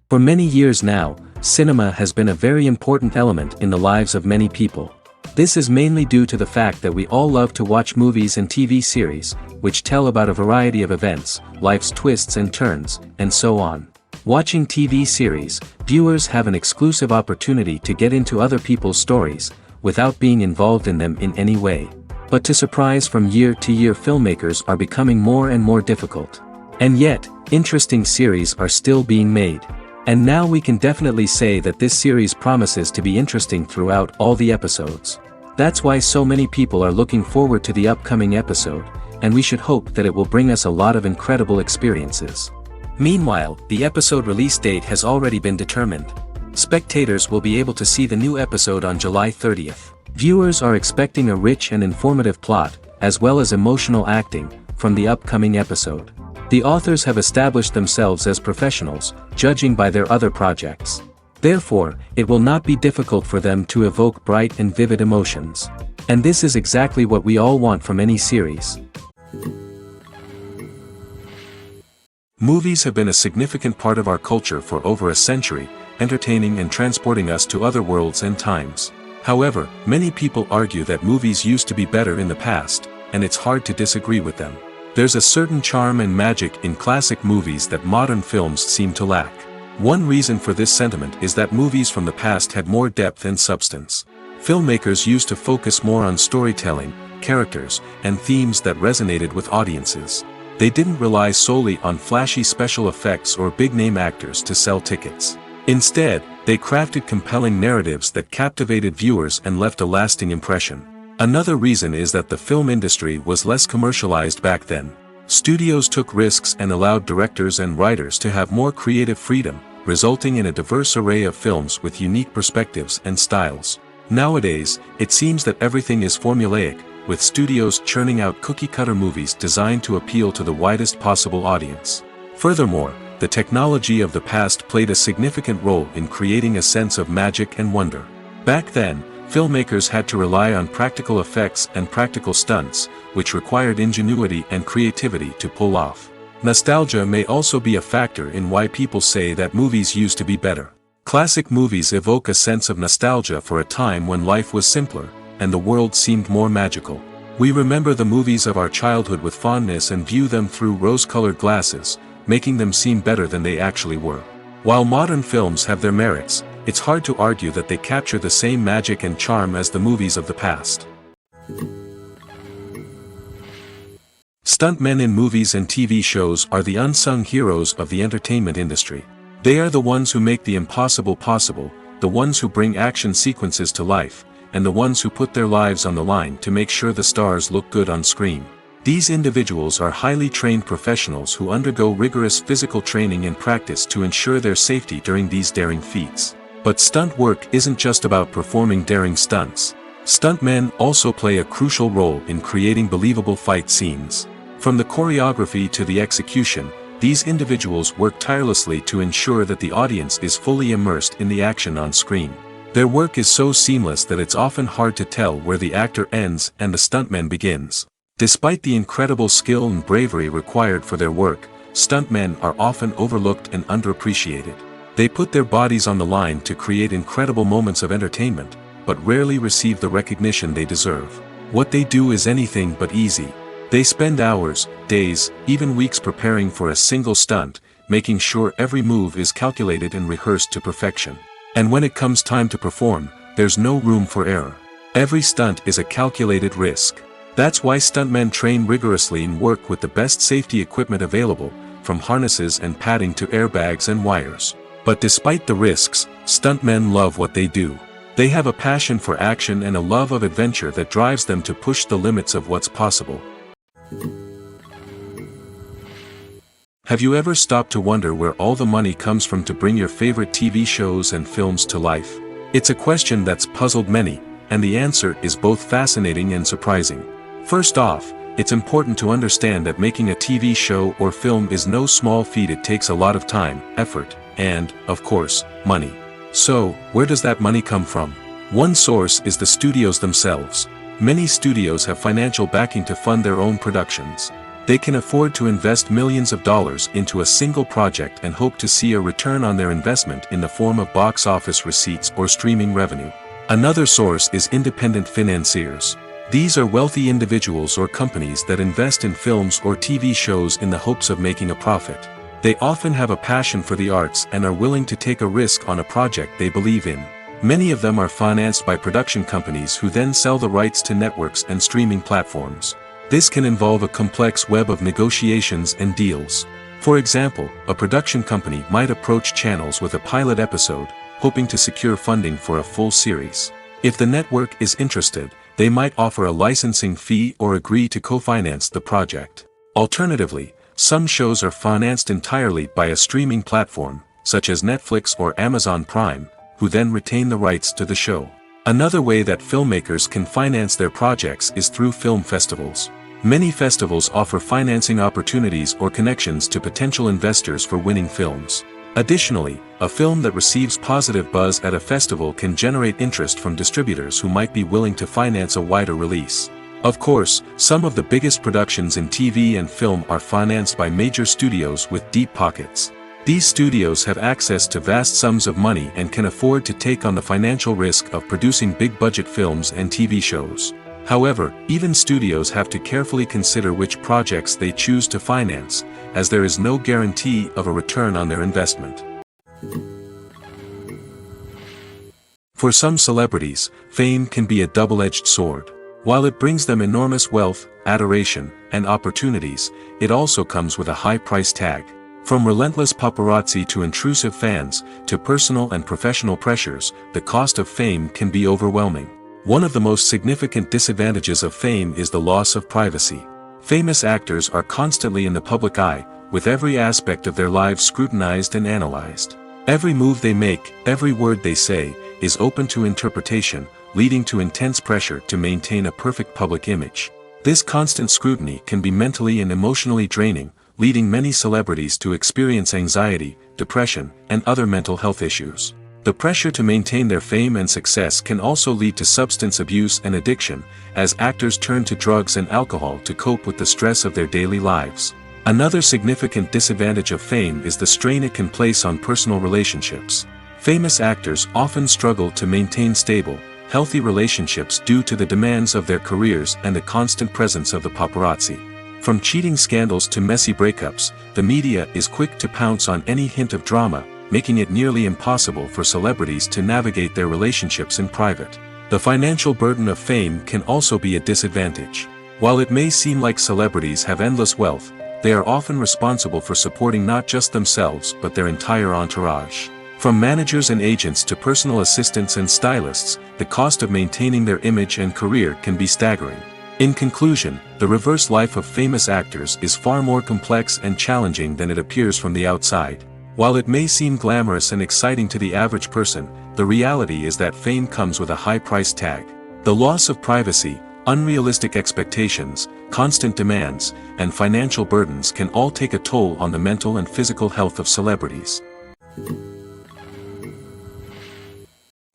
For many years now, cinema has been a very important element in the lives of many people. This is mainly due to the fact that we all love to watch movies and TV series, which tell about a variety of events, life's twists and turns, and so on. Watching TV series, viewers have an exclusive opportunity to get into other people's stories, without being involved in them in any way. But to surprise from year to year, filmmakers are becoming more and more difficult. And yet, interesting series are still being made. And now we can definitely say that this series promises to be interesting throughout all the episodes. That's why so many people are looking forward to the upcoming episode, and we should hope that it will bring us a lot of incredible experiences. Meanwhile, the episode release date has already been determined. Spectators will be able to see the new episode on July 30th. Viewers are expecting a rich and informative plot, as well as emotional acting, from the upcoming episode. The authors have established themselves as professionals, judging by their other projects. Therefore, it will not be difficult for them to evoke bright and vivid emotions. And this is exactly what we all want from any series. Movies have been a significant part of our culture for over a century, entertaining and transporting us to other worlds and times. However, many people argue that movies used to be better in the past, and it's hard to disagree with them. There's a certain charm and magic in classic movies that modern films seem to lack. One reason for this sentiment is that movies from the past had more depth and substance. Filmmakers used to focus more on storytelling, characters, and themes that resonated with audiences. They didn't rely solely on flashy special effects or big-name actors to sell tickets. Instead, they crafted compelling narratives that captivated viewers and left a lasting impression. Another reason is that the film industry was less commercialized back then. Studios took risks and allowed directors and writers to have more creative freedom, resulting in a diverse array of films with unique perspectives and styles. Nowadays, it seems that everything is formulaic, with studios churning out cookie-cutter movies designed to appeal to the widest possible audience. Furthermore, the technology of the past played a significant role in creating a sense of magic and wonder. Back then, filmmakers had to rely on practical effects and practical stunts, which required ingenuity and creativity to pull off. Nostalgia may also be a factor in why people say that movies used to be better. Classic movies evoke a sense of nostalgia for a time when life was simpler, and the world seemed more magical. We remember the movies of our childhood with fondness and view them through rose-colored glasses, making them seem better than they actually were. While modern films have their merits, it's hard to argue that they capture the same magic and charm as the movies of the past. Stuntmen in movies and TV shows are the unsung heroes of the entertainment industry. They are the ones who make the impossible possible, the ones who bring action sequences to life, and the ones who put their lives on the line to make sure the stars look good on screen. These individuals are highly trained professionals who undergo rigorous physical training and practice to ensure their safety during these daring feats. But stunt work isn't just about performing daring stunts. Stuntmen also play a crucial role in creating believable fight scenes. From the choreography to the execution, these individuals work tirelessly to ensure that the audience is fully immersed in the action on screen. Their work is so seamless that it's often hard to tell where the actor ends and the stuntman begins. Despite the incredible skill and bravery required for their work, stuntmen are often overlooked and underappreciated. They put their bodies on the line to create incredible moments of entertainment, but rarely receive the recognition they deserve. What they do is anything but easy. They spend hours, days, even weeks preparing for a single stunt, making sure every move is calculated and rehearsed to perfection. And when it comes time to perform, there's no room for error. Every stunt is a calculated risk. That's why stuntmen train rigorously and work with the best safety equipment available, from harnesses and padding to airbags and wires. But despite the risks, stuntmen love what they do. They have a passion for action and a love of adventure that drives them to push the limits of what's possible. Have you ever stopped to wonder where all the money comes from to bring your favorite TV shows and films to life? It's a question that's puzzled many, and the answer is both fascinating and surprising. First off, it's important to understand that making a TV show or film is no small feat. It takes a lot of time, effort, and, of course, money. So, where does that money come from? One source is the studios themselves. Many studios have financial backing to fund their own productions. They can afford to invest millions of dollars into a single project and hope to see a return on their investment in the form of box office receipts or streaming revenue. Another source is independent financiers. These are wealthy individuals or companies that invest in films or TV shows in the hopes of making a profit. They often have a passion for the arts and are willing to take a risk on a project they believe in. Many of them are financed by production companies who then sell the rights to networks and streaming platforms. This can involve a complex web of negotiations and deals. For example, a production company might approach channels with a pilot episode, hoping to secure funding for a full series. If the network is interested, they might offer a licensing fee or agree to co-finance the project. Alternatively, some shows are financed entirely by a streaming platform, such as Netflix or Amazon Prime, who then retain the rights to the show. Another way that filmmakers can finance their projects is through film festivals. Many festivals offer financing opportunities or connections to potential investors for winning films. Additionally, a film that receives positive buzz at a festival can generate interest from distributors who might be willing to finance a wider release. Of course, some of the biggest productions in TV and film are financed by major studios with deep pockets. These studios have access to vast sums of money and can afford to take on the financial risk of producing big-budget films and TV shows. However, even studios have to carefully consider which projects they choose to finance, as there is no guarantee of a return on their investment. For some celebrities, fame can be a double-edged sword. While it brings them enormous wealth, adoration, and opportunities, it also comes with a high price tag. From relentless paparazzi to intrusive fans, to personal and professional pressures, the cost of fame can be overwhelming. One of the most significant disadvantages of fame is the loss of privacy. Famous actors are constantly in the public eye, with every aspect of their lives scrutinized and analyzed. Every move they make, every word they say, is open to interpretation, leading to intense pressure to maintain a perfect public image. This constant scrutiny can be mentally and emotionally draining, leading many celebrities to experience anxiety, depression, and other mental health issues. The pressure to maintain their fame and success can also lead to substance abuse and addiction, as actors turn to drugs and alcohol to cope with the stress of their daily lives. Another significant disadvantage of fame is the strain it can place on personal relationships. Famous actors often struggle to maintain stable, healthy relationships due to the demands of their careers and the constant presence of the paparazzi. From cheating scandals to messy breakups, the media is quick to pounce on any hint of drama, making it nearly impossible for celebrities to navigate their relationships in private. The financial burden of fame can also be a disadvantage. While it may seem like celebrities have endless wealth, they are often responsible for supporting not just themselves but their entire entourage. From managers and agents to personal assistants and stylists, the cost of maintaining their image and career can be staggering. In conclusion, the reverse life of famous actors is far more complex and challenging than it appears from the outside. While it may seem glamorous and exciting to the average person, the reality is that fame comes with a high price tag. The loss of privacy, unrealistic expectations, constant demands, and financial burdens can all take a toll on the mental and physical health of celebrities.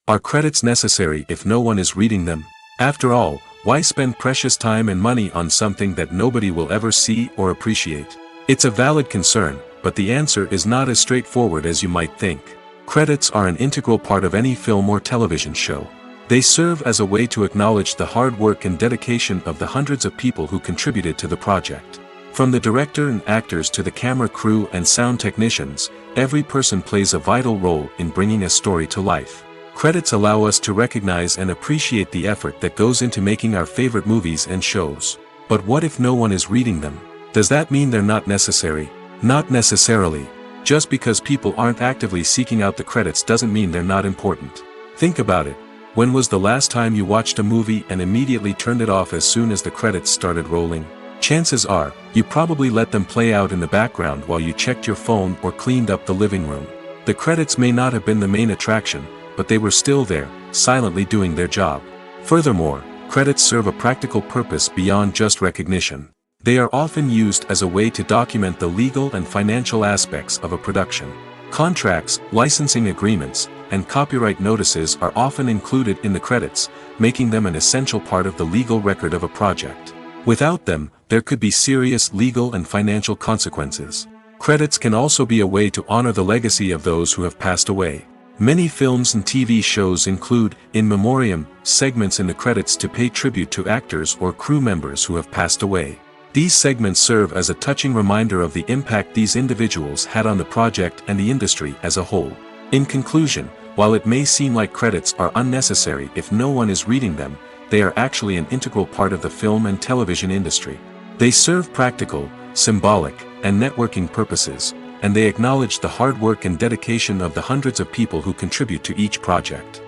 Are credits necessary if no one is reading them? After all, why spend precious time and money on something that nobody will ever see or appreciate? It's a valid concern, but the answer is not as straightforward as you might think. Credits are an integral part of any film or television show. They serve as a way to acknowledge the hard work and dedication of the hundreds of people who contributed to the project. From the director and actors to the camera crew and sound technicians, every person plays a vital role in bringing a story to life. Credits allow us to recognize and appreciate the effort that goes into making our favorite movies and shows. But what if no one is reading them? Does that mean they're not necessary? Not necessarily. Just because people aren't actively seeking out the credits doesn't mean they're not important. Think about it. When was the last time you watched a movie and immediately turned it off as soon as the credits started rolling? Chances are, you probably let them play out in the background while you checked your phone or cleaned up the living room. The credits may not have been the main attraction, but they were still there, silently doing their job. Furthermore, credits serve a practical purpose beyond just recognition. They are often used as a way to document the legal and financial aspects of a production. Contracts, licensing agreements, and copyright notices are often included in the credits, making them an essential part of the legal record of a project. Without them, there could be serious legal and financial consequences. Credits can also be a way to honor the legacy of those who have passed away. Many films and TV shows include, in memoriam, segments in the credits to pay tribute to actors or crew members who have passed away. These segments serve as a touching reminder of the impact these individuals had on the project and the industry as a whole. In conclusion, while it may seem like credits are unnecessary if no one is reading them, they are actually an integral part of the film and television industry. They serve practical, symbolic, and networking purposes, and they acknowledge the hard work and dedication of the hundreds of people who contribute to each project.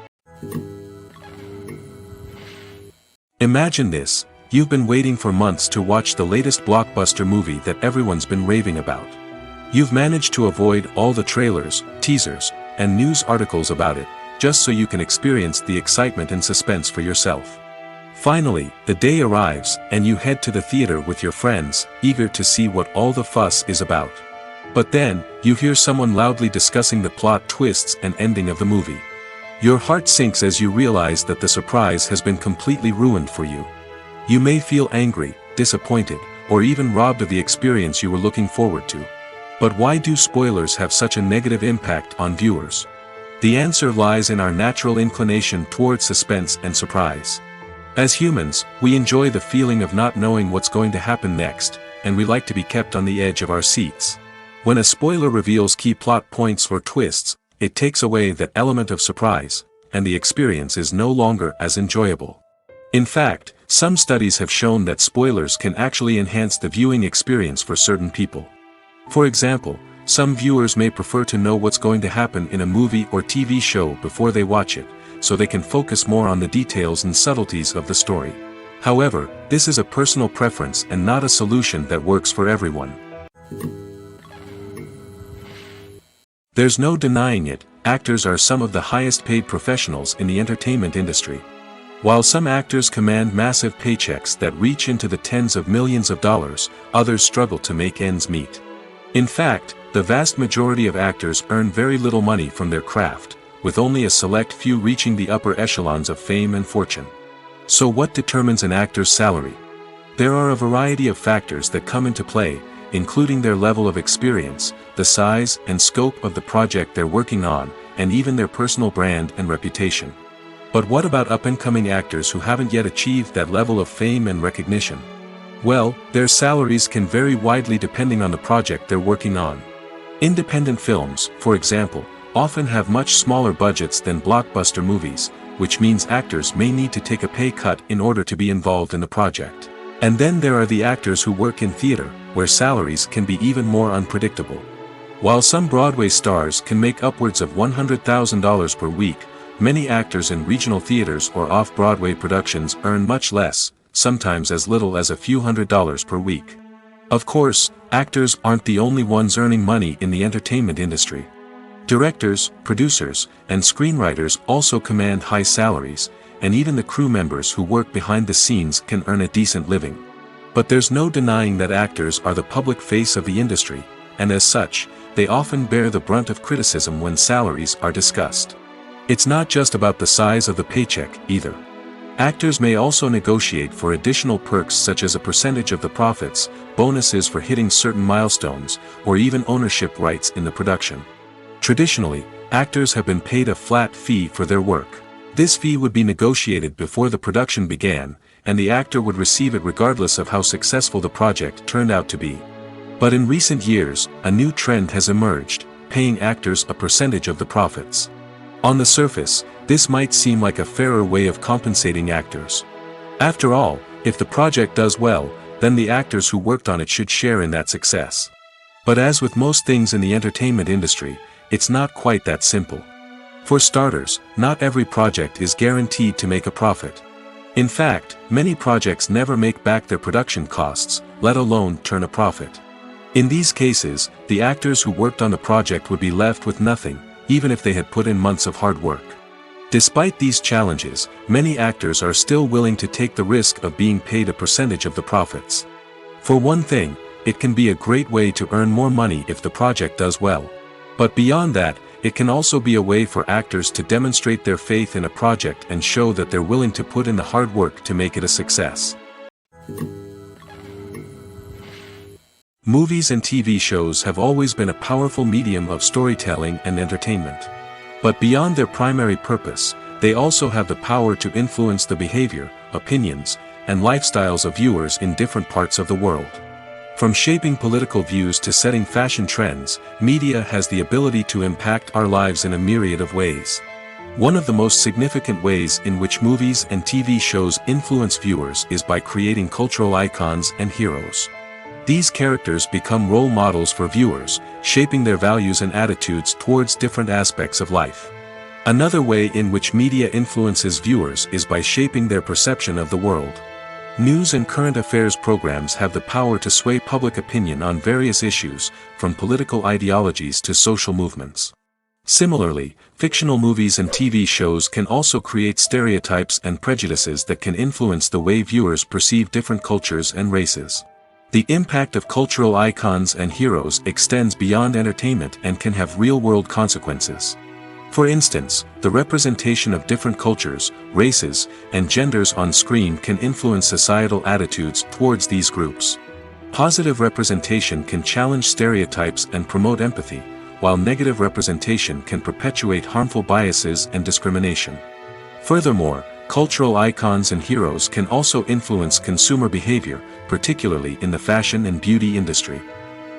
Imagine this: you've been waiting for months to watch the latest blockbuster movie that everyone's been raving about. You've managed to avoid all the trailers, teasers, and news articles about it, just so you can experience the excitement and suspense for yourself. Finally, the day arrives, and you head to the theater with your friends, eager to see what all the fuss is about. But then, you hear someone loudly discussing the plot twists and ending of the movie. Your heart sinks as you realize that the surprise has been completely ruined for you. You may feel angry, disappointed, or even robbed of the experience you were looking forward to. But why do spoilers have such a negative impact on viewers? The answer lies in our natural inclination towards suspense and surprise. As humans, we enjoy the feeling of not knowing what's going to happen next, and we like to be kept on the edge of our seats. When a spoiler reveals key plot points or twists, it takes away that element of surprise, and the experience is no longer as enjoyable. In fact, some studies have shown that spoilers can actually enhance the viewing experience for certain people. For example, some viewers may prefer to know what's going to happen in a movie or TV show before they watch it, so they can focus more on the details and subtleties of the story. However, this is a personal preference and not a solution that works for everyone. There's no denying it, actors are some of the highest paid professionals in the entertainment industry. While some actors command massive paychecks that reach into the tens of millions of dollars, others struggle to make ends meet. In fact, the vast majority of actors earn very little money from their craft, with only a select few reaching the upper echelons of fame and fortune. So what determines an actor's salary? There are a variety of factors that come into play, including their level of experience, the size and scope of the project they're working on, and even their personal brand and reputation. But what about up-and-coming actors who haven't yet achieved that level of fame and recognition? Well, their salaries can vary widely depending on the project they're working on. Independent films, for example, often have much smaller budgets than blockbuster movies, which means actors may need to take a pay cut in order to be involved in the project. And then there are the actors who work in theater, where salaries can be even more unpredictable. While some Broadway stars can make upwards of $100,000 per week, many actors in regional theaters or off-Broadway productions earn much less, sometimes as little as a few $100s per week. Of course, actors aren't the only ones earning money in the entertainment industry. Directors, producers, and screenwriters also command high salaries, and even the crew members who work behind the scenes can earn a decent living. But there's no denying that actors are the public face of the industry, and as such, they often bear the brunt of criticism when salaries are discussed. It's not just about the size of the paycheck, either. Actors may also negotiate for additional perks such as a percentage of the profits, bonuses for hitting certain milestones, or even ownership rights in the production. Traditionally, actors have been paid a flat fee for their work. This fee would be negotiated before the production began, and the actor would receive it regardless of how successful the project turned out to be. But in recent years, a new trend has emerged, paying actors a percentage of the profits. On the surface, this might seem like a fairer way of compensating actors. After all, if the project does well, then the actors who worked on it should share in that success. But as with most things in the entertainment industry, it's not quite that simple. For starters, not every project is guaranteed to make a profit. In fact, many projects never make back their production costs, let alone turn a profit. In these cases, the actors who worked on the project would be left with nothing, even if they had put in months of hard work. Despite these challenges, many actors are still willing to take the risk of being paid a percentage of the profits. For one thing, it can be a great way to earn more money if the project does well. But beyond that, it can also be a way for actors to demonstrate their faith in a project and show that they're willing to put in the hard work to make it a success. Movies and TV shows have always been a powerful medium of storytelling and entertainment. But beyond their primary purpose, they also have the power to influence the behavior, opinions, and lifestyles of viewers in different parts of the world. From shaping political views to setting fashion trends, media has the ability to impact our lives in a myriad of ways. One of the most significant ways in which movies and TV shows influence viewers is by creating cultural icons and heroes. These characters become role models for viewers, shaping their values and attitudes towards different aspects of life. Another way in which media influences viewers is by shaping their perception of the world. News and current affairs programs have the power to sway public opinion on various issues, from political ideologies to social movements. Similarly, fictional movies and TV shows can also create stereotypes and prejudices that can influence the way viewers perceive different cultures and races. The impact of cultural icons and heroes extends beyond entertainment and can have real-world consequences. For instance, the representation of different cultures, races, and genders on screen can influence societal attitudes towards these groups. Positive representation can challenge stereotypes and promote empathy, while negative representation can perpetuate harmful biases and discrimination. Furthermore, cultural icons and heroes can also influence consumer behavior, particularly in the fashion and beauty industry.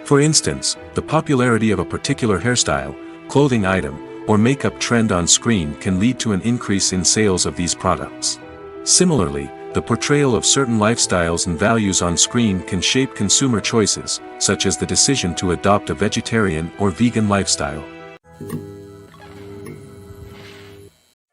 For instance, the popularity of a particular hairstyle, clothing item, or makeup trend on screen can lead to an increase in sales of these products. Similarly, the portrayal of certain lifestyles and values on screen can shape consumer choices, such as the decision to adopt a vegetarian or vegan lifestyle.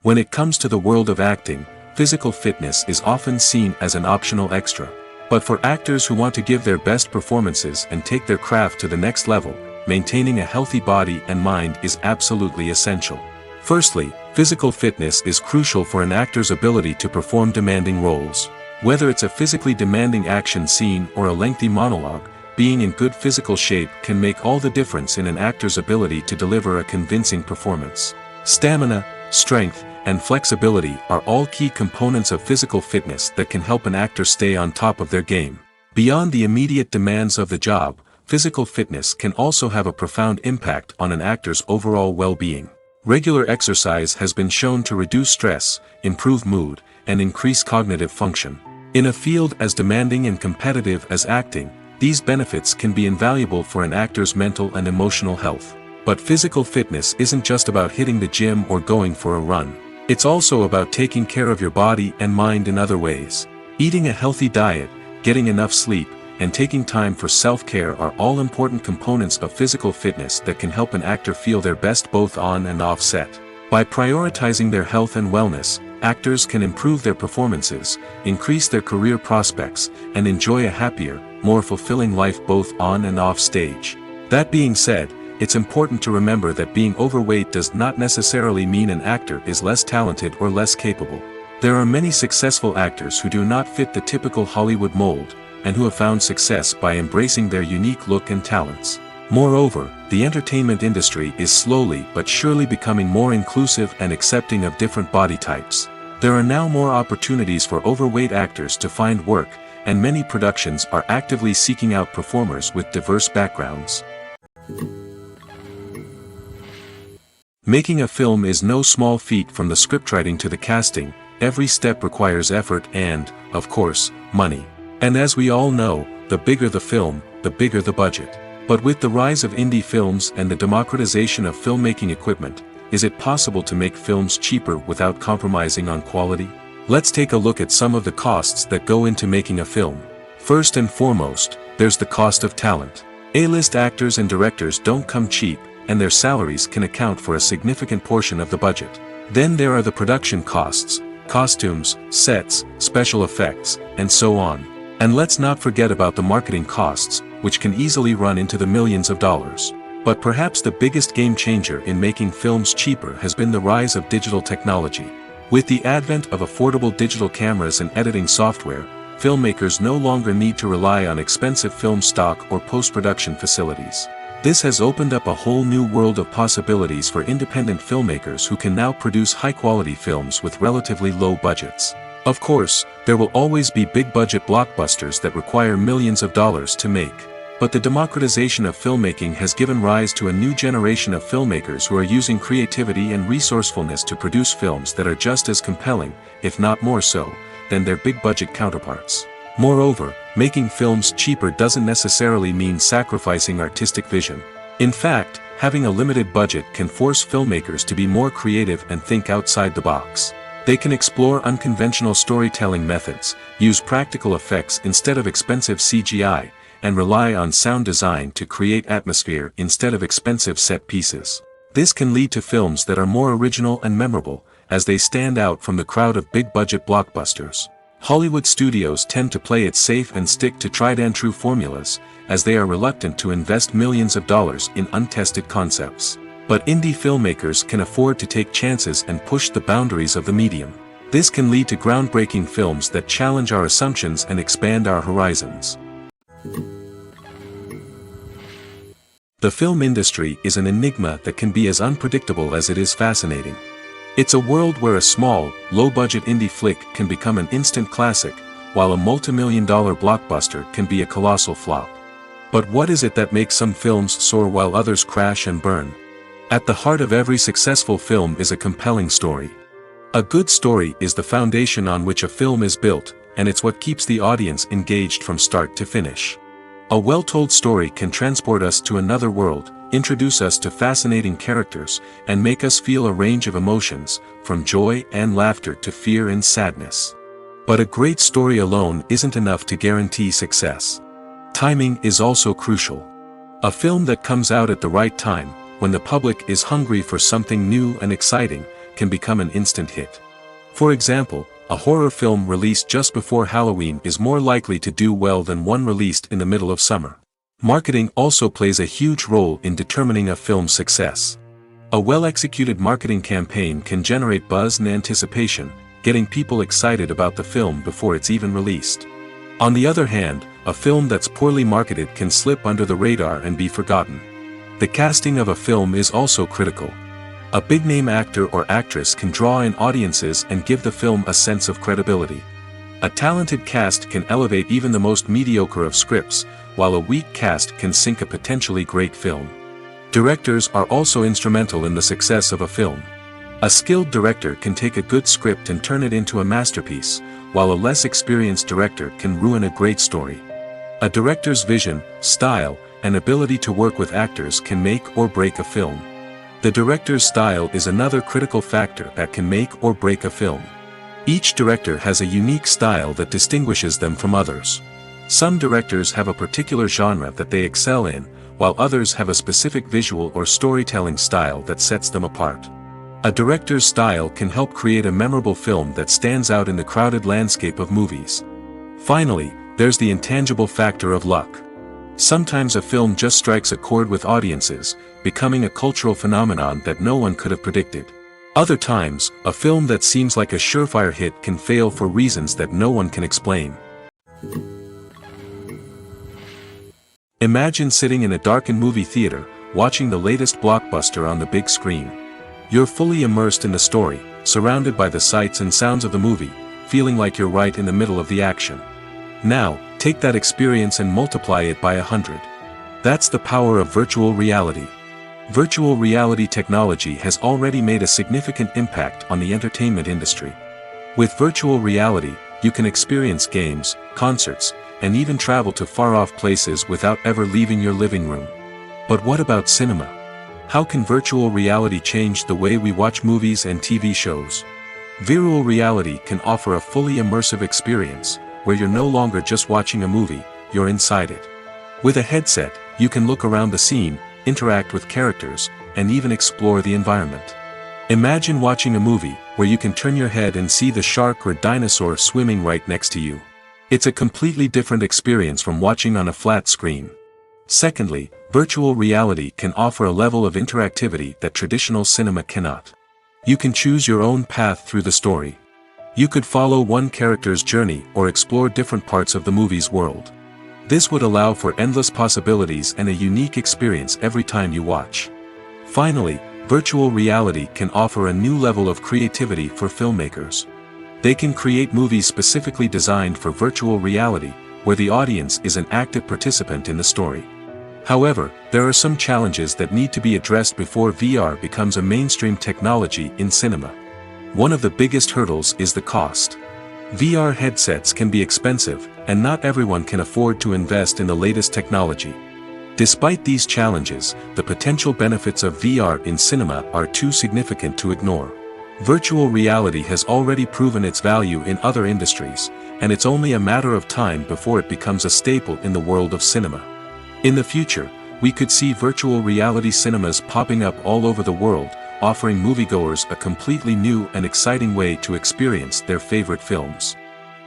When it comes to the world of acting, physical fitness is often seen as an optional extra. But for actors who want to give their best performances and take their craft to the next level, maintaining a healthy body and mind is absolutely essential. Firstly, physical fitness is crucial for an actor's ability to perform demanding roles. Whether it's a physically demanding action scene or a lengthy monologue, being in good physical shape can make all the difference in an actor's ability to deliver a convincing performance. Stamina, strength, and flexibility are all key components of physical fitness that can help an actor stay on top of their game. Beyond the immediate demands of the job, physical fitness can also have a profound impact on an actor's overall well-being. Regular exercise has been shown to reduce stress, improve mood, and increase cognitive function. In a field as demanding and competitive as acting, these benefits can be invaluable for an actor's mental and emotional health. But physical fitness isn't just about hitting the gym or going for a run. It's also about taking care of your body and mind in other ways. Eating a healthy diet, getting enough sleep, and taking time for self-care are all important components of physical fitness that can help an actor feel their best both on and off set. By prioritizing their health and wellness, actors can improve their performances, increase their career prospects, and enjoy a happier, more fulfilling life both on and off stage. That being said, it's important to remember that being overweight does not necessarily mean an actor is less talented or less capable. There are many successful actors who do not fit the typical Hollywood mold, and who have found success by embracing their unique look and talents. Moreover, the entertainment industry is slowly but surely becoming more inclusive and accepting of different body types. There are now more opportunities for overweight actors to find work, and many productions are actively seeking out performers with diverse backgrounds. Making a film is no small feat. From the scriptwriting to the casting, every step requires effort and, of course, money. And as we all know, the bigger the film, the bigger the budget. But with the rise of indie films and the democratization of filmmaking equipment, is it possible to make films cheaper without compromising on quality? Let's take a look at some of the costs that go into making a film. First and foremost, there's the cost of talent. A-list actors and directors don't come cheap, and their salaries can account for a significant portion of the budget. Then there are the production costs, costumes, sets, special effects, and so on. And let's not forget about the marketing costs, which can easily run into the millions of dollars. But perhaps the biggest game changer in making films cheaper has been the rise of digital technology. With the advent of affordable digital cameras and editing software, filmmakers no longer need to rely on expensive film stock or post-production facilities. This has opened up a whole new world of possibilities for independent filmmakers who can now produce high-quality films with relatively low budgets. Of course, there will always be big-budget blockbusters that require millions of dollars to make. But the democratization of filmmaking has given rise to a new generation of filmmakers who are using creativity and resourcefulness to produce films that are just as compelling, if not more so, than their big-budget counterparts. Moreover, making films cheaper doesn't necessarily mean sacrificing artistic vision. In fact, having a limited budget can force filmmakers to be more creative and think outside the box. They can explore unconventional storytelling methods, use practical effects instead of expensive CGI, and rely on sound design to create atmosphere instead of expensive set pieces. This can lead to films that are more original and memorable, as they stand out from the crowd of big-budget blockbusters. Hollywood studios tend to play it safe and stick to tried-and-true formulas, as they are reluctant to invest millions of dollars in untested concepts. But indie filmmakers can afford to take chances and push the boundaries of the medium. This can lead to groundbreaking films that challenge our assumptions and expand our horizons. The film industry is an enigma that can be as unpredictable as it is fascinating. It's a world where a small, low-budget indie flick can become an instant classic, while a multi-million-dollar blockbuster can be a colossal flop. But what is it that makes some films soar while others crash and burn? At the heart of every successful film is a compelling story. A good story is the foundation on which a film is built, and it's what keeps the audience engaged from start to finish. A well-told story can transport us to another world, introduce us to fascinating characters, and make us feel a range of emotions, from joy and laughter to fear and sadness. But a great story alone isn't enough to guarantee success. Timing is also crucial. A film that comes out at the right time, when the public is hungry for something new and exciting, can become an instant hit. For example, a horror film released just before Halloween is more likely to do well than one released in the middle of summer. Marketing also plays a huge role in determining a film's success. A well-executed marketing campaign can generate buzz and anticipation, getting people excited about the film before it's even released. On the other hand, a film that's poorly marketed can slip under the radar and be forgotten. The casting of a film is also critical. A big-name actor or actress can draw in audiences and give the film a sense of credibility. A talented cast can elevate even the most mediocre of scripts, while a weak cast can sink a potentially great film. Directors are also instrumental in the success of a film. A skilled director can take a good script and turn it into a masterpiece, while a less experienced director can ruin a great story. A director's vision, style, and ability to work with actors can make or break a film. The director's style is another critical factor that can make or break a film. Each director has a unique style that distinguishes them from others. Some directors have a particular genre that they excel in, while others have a specific visual or storytelling style that sets them apart. A director's style can help create a memorable film that stands out in the crowded landscape of movies. Finally, there's the intangible factor of luck. Sometimes a film just strikes a chord with audiences, becoming a cultural phenomenon that no one could have predicted. Other times, a film that seems like a surefire hit can fail for reasons that no one can explain. Imagine sitting in a darkened movie theater, watching the latest blockbuster on the big screen. You're fully immersed in the story, surrounded by the sights and sounds of the movie, feeling like you're right in the middle of the action. Now, take that experience and multiply it by 100. That's the power of virtual reality. Virtual reality technology has already made a significant impact on the entertainment industry. With virtual reality, you can experience games, concerts, and even travel to far-off places without ever leaving your living room. But what about cinema? How can virtual reality change the way we watch movies and TV shows? Virtual reality can offer a fully immersive experience, where you're no longer just watching a movie, you're inside it. With a headset, you can look around the scene, interact with characters, and even explore the environment. Imagine watching a movie where you can turn your head and see the shark or dinosaur swimming right next to you. It's a completely different experience from watching on a flat screen. Secondly, virtual reality can offer a level of interactivity that traditional cinema cannot. You can choose your own path through the story. You could follow one character's journey or explore different parts of the movie's world. This would allow for endless possibilities and a unique experience every time you watch. Finally, virtual reality can offer a new level of creativity for filmmakers. They can create movies specifically designed for virtual reality, where the audience is an active participant in the story. However, there are some challenges that need to be addressed before VR becomes a mainstream technology in cinema. One of the biggest hurdles is the cost. VR headsets can be expensive, and not everyone can afford to invest in the latest technology. Despite these challenges, the potential benefits of VR in cinema are too significant to ignore. Virtual reality has already proven its value in other industries, and it's only a matter of time before it becomes a staple in the world of cinema. In the future, we could see virtual reality cinemas popping up all over the world, offering moviegoers a completely new and exciting way to experience their favorite films.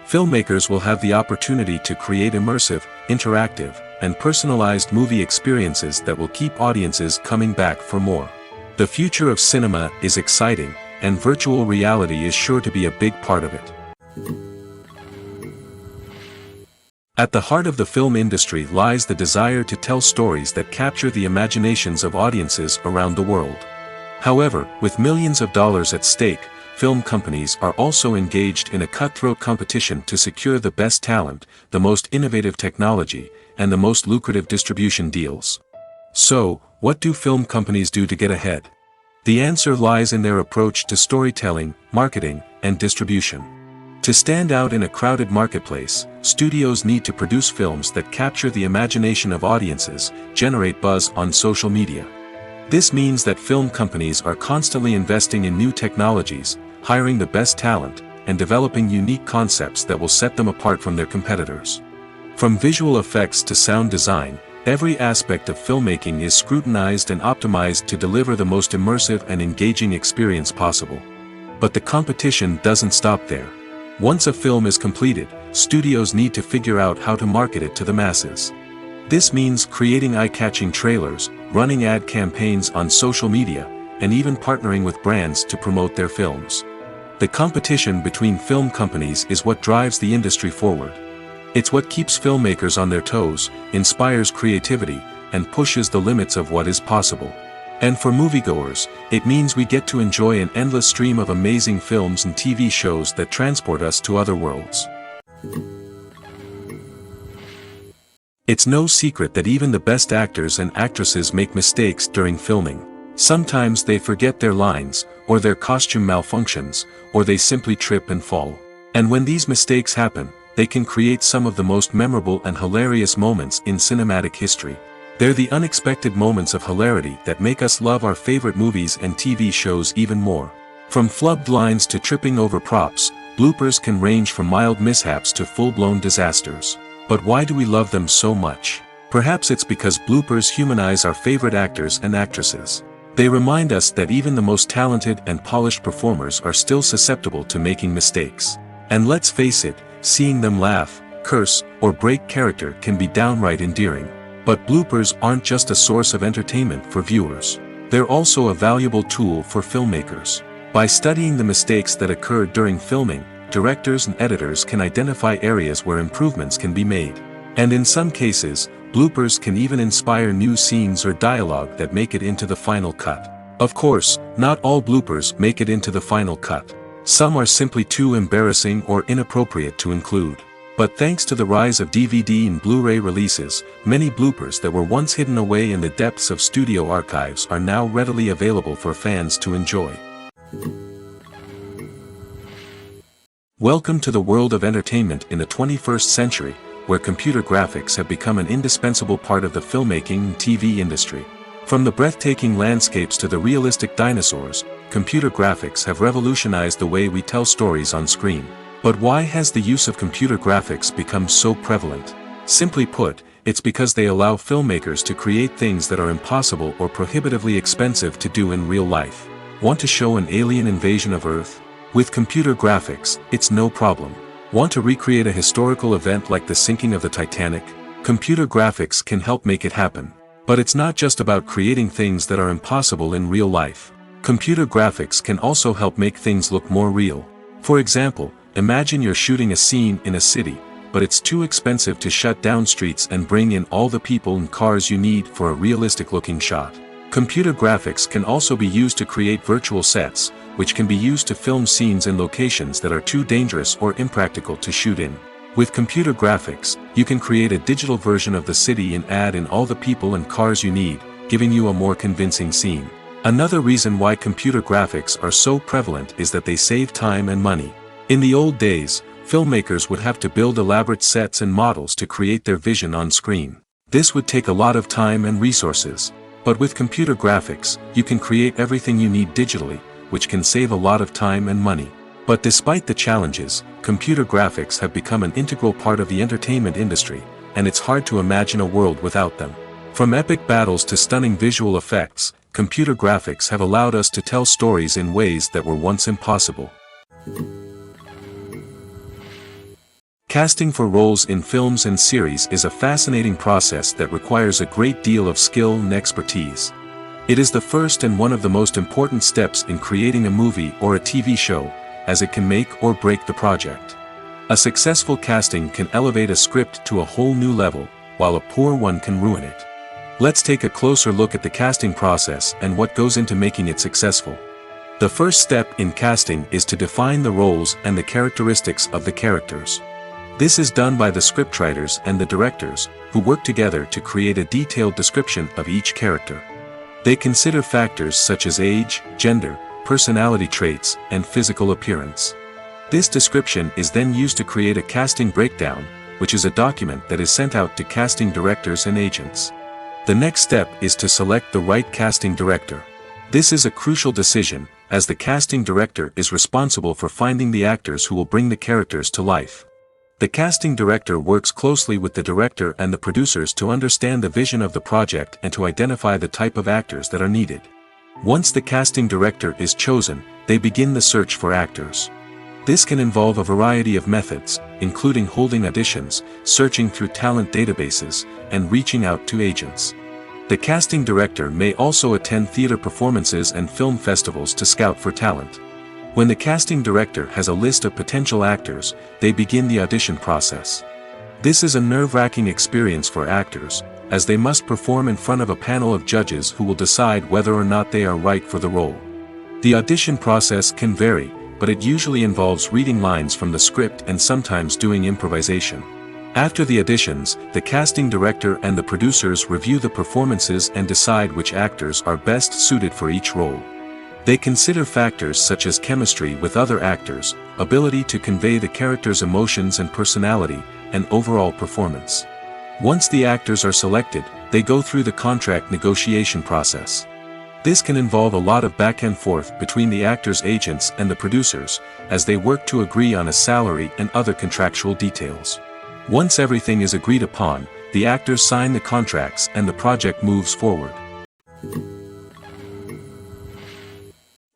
Filmmakers will have the opportunity to create immersive, interactive, and personalized movie experiences that will keep audiences coming back for more. The future of cinema is exciting, and virtual reality is sure to be a big part of it. At the heart of the film industry lies the desire to tell stories that capture the imaginations of audiences around the world. However, with millions of dollars at stake, film companies are also engaged in a cutthroat competition to secure the best talent, the most innovative technology, and the most lucrative distribution deals. So, what do film companies do to get ahead? The answer lies in their approach to storytelling, marketing, and distribution. To stand out in a crowded marketplace, studios need to produce films that capture the imagination of audiences, generate buzz on social media. This means that film companies are constantly investing in new technologies, hiring the best talent, and developing unique concepts that will set them apart from their competitors. From visual effects to sound design, every aspect of filmmaking is scrutinized and optimized to deliver the most immersive and engaging experience possible. But the competition doesn't stop there. Once a film is completed, studios need to figure out how to market it to the masses. This means creating eye-catching trailers, running ad campaigns on social media, and even partnering with brands to promote their films. The competition between film companies is what drives the industry forward. It's what keeps filmmakers on their toes, inspires creativity, and pushes the limits of what is possible. And for moviegoers, it means we get to enjoy an endless stream of amazing films and TV shows that transport us to other worlds. It's no secret that even the best actors and actresses make mistakes during filming. Sometimes they forget their lines, or their costume malfunctions, or they simply trip and fall. And when these mistakes happen, they can create some of the most memorable and hilarious moments in cinematic history. They're the unexpected moments of hilarity that make us love our favorite movies and TV shows even more. From flubbed lines to tripping over props, bloopers can range from mild mishaps to full-blown disasters. But why do we love them so much? Perhaps it's because bloopers humanize our favorite actors and actresses. They remind us that even the most talented and polished performers are still susceptible to making mistakes. And let's face it, seeing them laugh, curse, or break character can be downright endearing. But bloopers aren't just a source of entertainment for viewers. They're also a valuable tool for filmmakers. By studying the mistakes that occurred during filming, directors and editors can identify areas where improvements can be made. And in some cases, bloopers can even inspire new scenes or dialogue that make it into the final cut. Of course, not all bloopers make it into the final cut. Some are simply too embarrassing or inappropriate to include. But thanks to the rise of DVD and Blu-ray releases, many bloopers that were once hidden away in the depths of studio archives are now readily available for fans to enjoy. Welcome to the world of entertainment in the 21st century, where computer graphics have become an indispensable part of the filmmaking and TV industry. From the breathtaking landscapes to the realistic dinosaurs, computer graphics have revolutionized the way we tell stories on screen. But why has the use of computer graphics become so prevalent? Simply put, it's because they allow filmmakers to create things that are impossible or prohibitively expensive to do in real life. Want to show an alien invasion of Earth? With computer graphics, it's no problem. Want to recreate a historical event like the sinking of the Titanic? Computer graphics can help make it happen. But it's not just about creating things that are impossible in real life. Computer graphics can also help make things look more real. For example, imagine you're shooting a scene in a city, but it's too expensive to shut down streets and bring in all the people and cars you need for a realistic-looking shot. Computer graphics can also be used to create virtual sets, which can be used to film scenes in locations that are too dangerous or impractical to shoot in. With computer graphics, you can create a digital version of the city and add in all the people and cars you need, giving you a more convincing scene. Another reason why computer graphics are so prevalent is that they save time and money. In the old days, filmmakers would have to build elaborate sets and models to create their vision on screen. This would take a lot of time and resources. But with computer graphics, you can create everything you need digitally, which can save a lot of time and money. But despite the challenges, computer graphics have become an integral part of the entertainment industry, and it's hard to imagine a world without them. From epic battles to stunning visual effects, computer graphics have allowed us to tell stories in ways that were once impossible. Casting for roles in films and series is a fascinating process that requires a great deal of skill and expertise. It is the first and one of the most important steps in creating a movie or a TV show, as it can make or break the project. A successful casting can elevate a script to a whole new level, while a poor one can ruin it. Let's take a closer look at the casting process and what goes into making it successful. The first step in casting is to define the roles and the characteristics of the characters. This is done by the scriptwriters and the directors, who work together to create a detailed description of each character. They consider factors such as age, gender, personality traits, and physical appearance. This description is then used to create a casting breakdown, which is a document that is sent out to casting directors and agents. The next step is to select the right casting director. This is a crucial decision, as the casting director is responsible for finding the actors who will bring the characters to life. The casting director works closely with the director and the producers to understand the vision of the project and to identify the type of actors that are needed. Once the casting director is chosen, they begin the search for actors. This can involve a variety of methods, including holding auditions, searching through talent databases, and reaching out to agents. The casting director may also attend theater performances and film festivals to scout for talent. When the casting director has a list of potential actors, they begin the audition process. This is a nerve-wracking experience for actors, as they must perform in front of a panel of judges who will decide whether or not they are right for the role. The audition process can vary, but it usually involves reading lines from the script and sometimes doing improvisation. After the auditions, the casting director and the producers review the performances and decide which actors are best suited for each role. They consider factors such as chemistry with other actors, ability to convey the character's emotions and personality, and overall performance. Once the actors are selected, they go through the contract negotiation process. This can involve a lot of back and forth between the actors' agents and the producers, as they work to agree on a salary and other contractual details. Once everything is agreed upon, the actors sign the contracts and the project moves forward.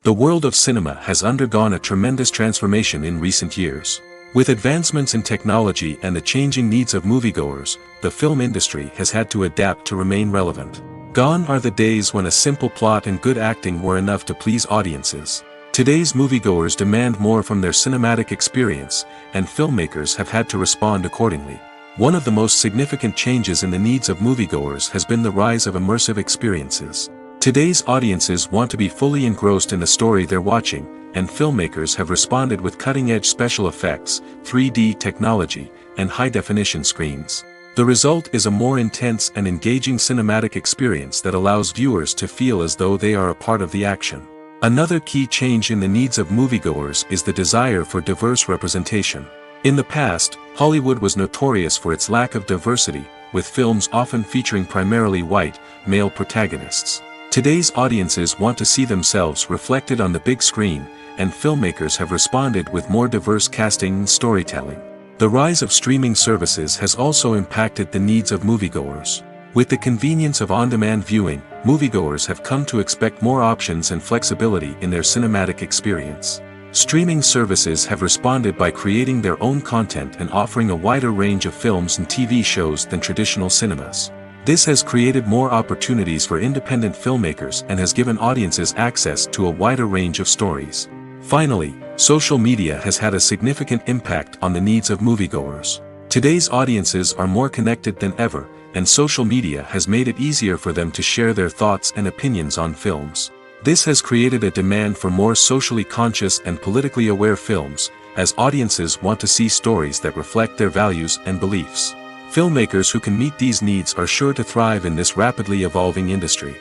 The world of cinema has undergone a tremendous transformation in recent years. With advancements in technology and the changing needs of moviegoers, the film industry has had to adapt to remain relevant. Gone are the days when a simple plot and good acting were enough to please audiences. Today's moviegoers demand more from their cinematic experience, and filmmakers have had to respond accordingly. One of the most significant changes in the needs of moviegoers has been the rise of immersive experiences. Today's audiences want to be fully engrossed in the story they're watching, and filmmakers have responded with cutting-edge special effects, 3D technology, and high-definition screens. The result is a more intense and engaging cinematic experience that allows viewers to feel as though they are a part of the action. Another key change in the needs of moviegoers is the desire for diverse representation. In the past, Hollywood was notorious for its lack of diversity, with films often featuring primarily white, male protagonists. Today's audiences want to see themselves reflected on the big screen, and filmmakers have responded with more diverse casting and storytelling. The rise of streaming services has also impacted the needs of moviegoers. With the convenience of on-demand viewing, moviegoers have come to expect more options and flexibility in their cinematic experience. Streaming services have responded by creating their own content and offering a wider range of films and TV shows than traditional cinemas. This has created more opportunities for independent filmmakers and has given audiences access to a wider range of stories. Finally, social media has had a significant impact on the needs of moviegoers. Today's audiences are more connected than ever, and social media has made it easier for them to share their thoughts and opinions on films. This has created a demand for more socially conscious and politically aware films, as audiences want to see stories that reflect their values and beliefs. Filmmakers who can meet these needs are sure to thrive in this rapidly evolving industry.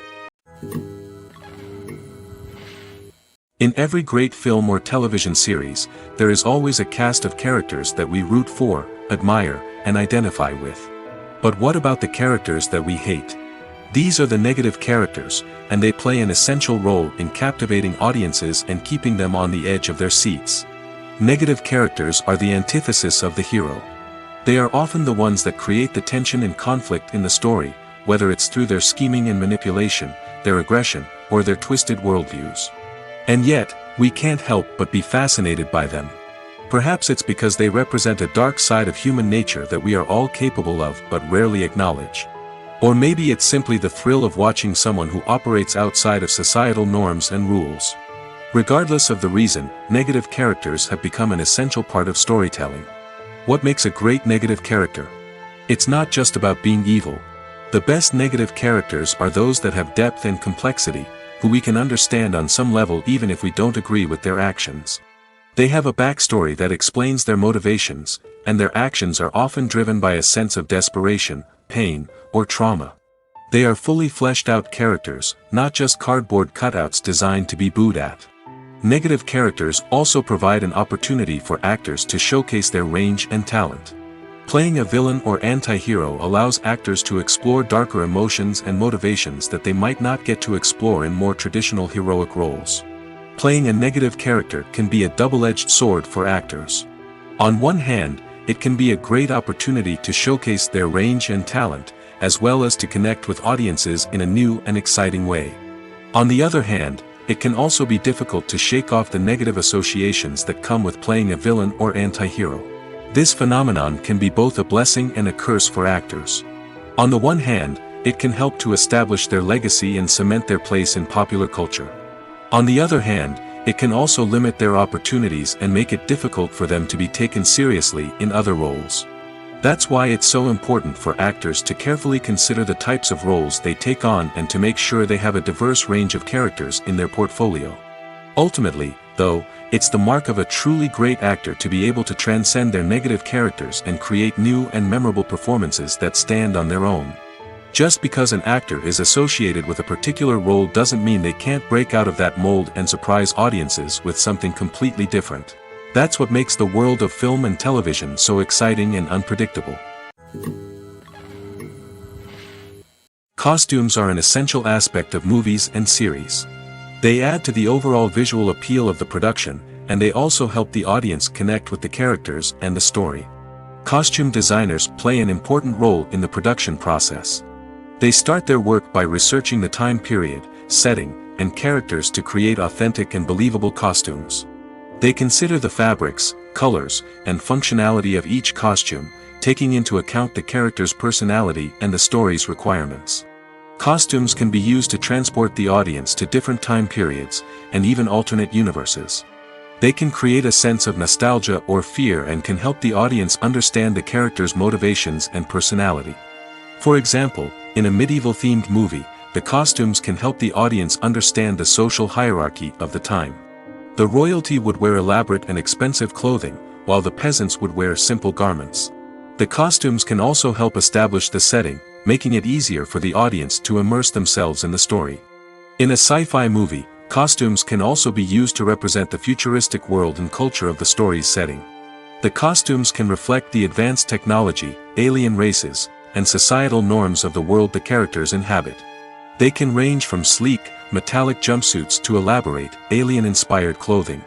In every great film or television series, there is always a cast of characters that we root for, admire, and identify with. But what about the characters that we hate? These are the negative characters, and they play an essential role in captivating audiences and keeping them on the edge of their seats. Negative characters are the antithesis of the hero. They are often the ones that create the tension and conflict in the story, whether it's through their scheming and manipulation, their aggression, or their twisted worldviews. And yet, we can't help but be fascinated by them. Perhaps it's because they represent a dark side of human nature that we are all capable of but rarely acknowledge. Or maybe it's simply the thrill of watching someone who operates outside of societal norms and rules. Regardless of the reason, negative characters have become an essential part of storytelling. What makes a great negative character? It's not just about being evil. The best negative characters are those that have depth and complexity, who we can understand on some level even if we don't agree with their actions. They have a backstory that explains their motivations, and their actions are often driven by a sense of desperation, pain, or trauma. They are fully fleshed out characters, not just cardboard cutouts designed to be booed at. Negative characters also provide an opportunity for actors to showcase their range and talent. Playing a villain or anti-hero allows actors to explore darker emotions and motivations that they might not get to explore in more traditional heroic roles. Playing a negative character can be a double-edged sword for actors. On one hand, it can be a great opportunity to showcase their range and talent, as well as to connect with audiences in a new and exciting way. On the other hand, it can also be difficult to shake off the negative associations that come with playing a villain or anti-hero. This phenomenon can be both a blessing and a curse for actors. On the one hand, it can help to establish their legacy and cement their place in popular culture. On the other hand, it can also limit their opportunities and make it difficult for them to be taken seriously in other roles. That's why it's so important for actors to carefully consider the types of roles they take on and to make sure they have a diverse range of characters in their portfolio. Ultimately, though, it's the mark of a truly great actor to be able to transcend their negative characters and create new and memorable performances that stand on their own. Just because an actor is associated with a particular role doesn't mean they can't break out of that mold and surprise audiences with something completely different. That's what makes the world of film and television so exciting and unpredictable. Costumes are an essential aspect of movies and series. They add to the overall visual appeal of the production, and they also help the audience connect with the characters and the story. Costume designers play an important role in the production process. They start their work by researching the time period, setting, and characters to create authentic and believable costumes. They consider the fabrics, colors, and functionality of each costume, taking into account the character's personality and the story's requirements. Costumes can be used to transport the audience to different time periods, and even alternate universes. They can create a sense of nostalgia or fear and can help the audience understand the character's motivations and personality. For example, in a medieval-themed movie, the costumes can help the audience understand the social hierarchy of the time. The royalty would wear elaborate and expensive clothing, while the peasants would wear simple garments. The costumes can also help establish the setting, making it easier for the audience to immerse themselves in the story. In a sci-fi movie, costumes can also be used to represent the futuristic world and culture of the story's setting. The costumes can reflect the advanced technology, alien races, and societal norms of the world the characters inhabit. They can range from sleek, metallic jumpsuits to elaborate, alien-inspired clothing.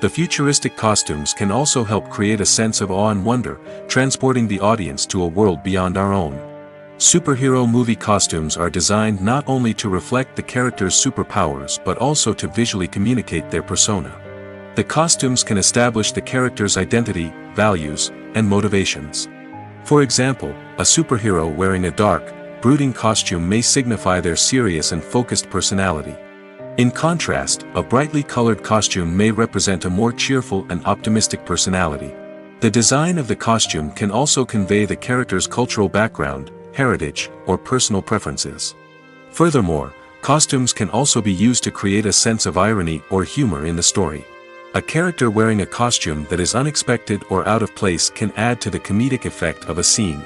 The futuristic costumes can also help create a sense of awe and wonder, transporting the audience to a world beyond our own. Superhero movie costumes are designed not only to reflect the character's superpowers but also to visually communicate their persona. The costumes can establish the character's identity, values, and motivations. For example, a superhero wearing a dark, brooding costume may signify their serious and focused personality. In contrast, a brightly colored costume may represent a more cheerful and optimistic personality. The design of the costume can also convey the character's cultural background, heritage, or personal preferences. Furthermore, costumes can also be used to create a sense of irony or humor in the story. A character wearing a costume that is unexpected or out of place can add to the comedic effect of a scene.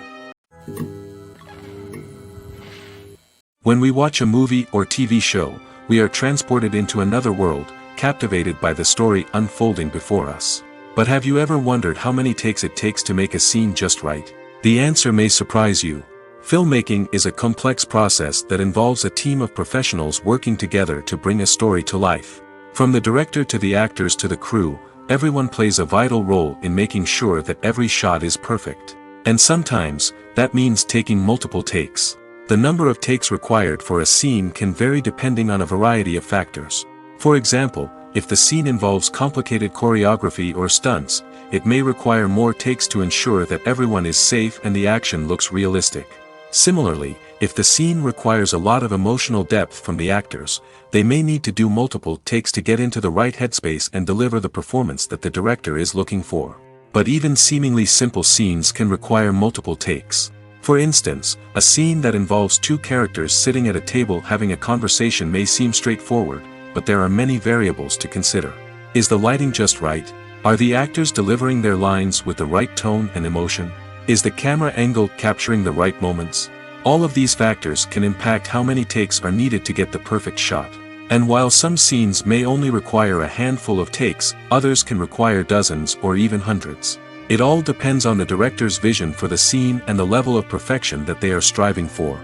When we watch a movie or TV show, we are transported into another world, captivated by the story unfolding before us. But have you ever wondered how many takes it takes to make a scene just right? The answer may surprise you. Filmmaking is a complex process that involves a team of professionals working together to bring a story to life. From the director to the actors to the crew, everyone plays a vital role in making sure that every shot is perfect. And sometimes, that means taking multiple takes. The number of takes required for a scene can vary depending on a variety of factors. For example, if the scene involves complicated choreography or stunts, it may require more takes to ensure that everyone is safe and the action looks realistic. Similarly, if the scene requires a lot of emotional depth from the actors, they may need to do multiple takes to get into the right headspace and deliver the performance that the director is looking for. But even seemingly simple scenes can require multiple takes. For instance, a scene that involves two characters sitting at a table having a conversation may seem straightforward, but there are many variables to consider. Is the lighting just right? Are the actors delivering their lines with the right tone and emotion? Is the camera angle capturing the right moments? All of these factors can impact how many takes are needed to get the perfect shot. And while some scenes may only require a handful of takes, others can require dozens or even hundreds. It all depends on the director's vision for the scene and the level of perfection that they are striving for.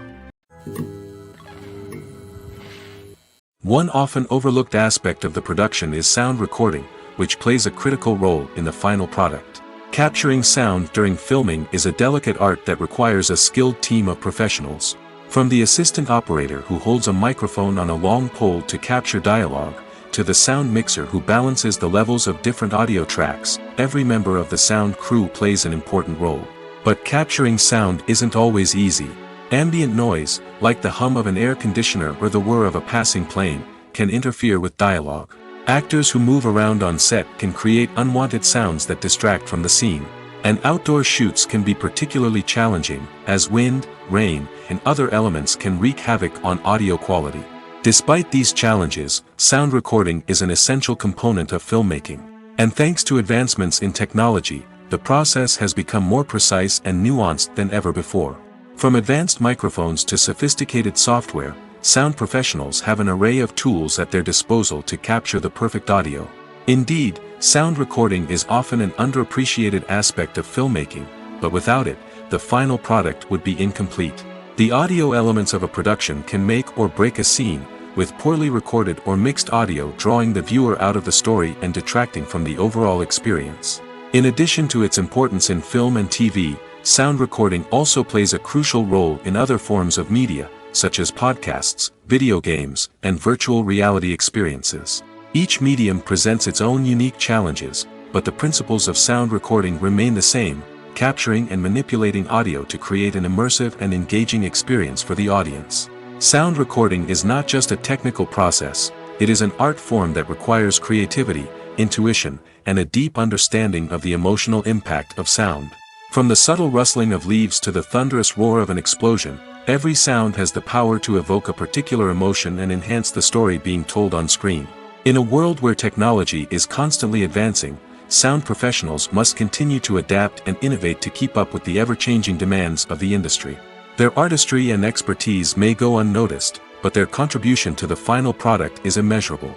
One often overlooked aspect of the production is sound recording, which plays a critical role in the final product. Capturing sound during filming is a delicate art that requires a skilled team of professionals. From the assistant operator who holds a microphone on a long pole to capture dialogue, to the sound mixer who balances the levels of different audio tracks, every member of the sound crew plays an important role. But capturing sound isn't always easy. Ambient noise, like the hum of an air conditioner or the whir of a passing plane, can interfere with dialogue. Actors who move around on set can create unwanted sounds that distract from the scene. And outdoor shoots can be particularly challenging, as wind, rain, and other elements can wreak havoc on audio quality. Despite these challenges, sound recording is an essential component of filmmaking. And thanks to advancements in technology, the process has become more precise and nuanced than ever before. From advanced microphones to sophisticated software, sound professionals have an array of tools at their disposal to capture the perfect audio. Indeed, sound recording is often an underappreciated aspect of filmmaking, but without it, the final product would be incomplete. The audio elements of a production can make or break a scene, with poorly recorded or mixed audio drawing the viewer out of the story and detracting from the overall experience. In addition to its importance in film and TV, sound recording also plays a crucial role in other forms of media, such as podcasts, video games, and virtual reality experiences. Each medium presents its own unique challenges, but the principles of sound recording remain the same, capturing and manipulating audio to create an immersive and engaging experience for the audience. Sound recording is not just a technical process, it is an art form that requires creativity, intuition, and a deep understanding of the emotional impact of sound. From the subtle rustling of leaves to the thunderous roar of an explosion, every sound has the power to evoke a particular emotion and enhance the story being told on screen. In a world where technology is constantly advancing, sound professionals must continue to adapt and innovate to keep up with the ever-changing demands of the industry. Their artistry and expertise may go unnoticed, but their contribution to the final product is immeasurable.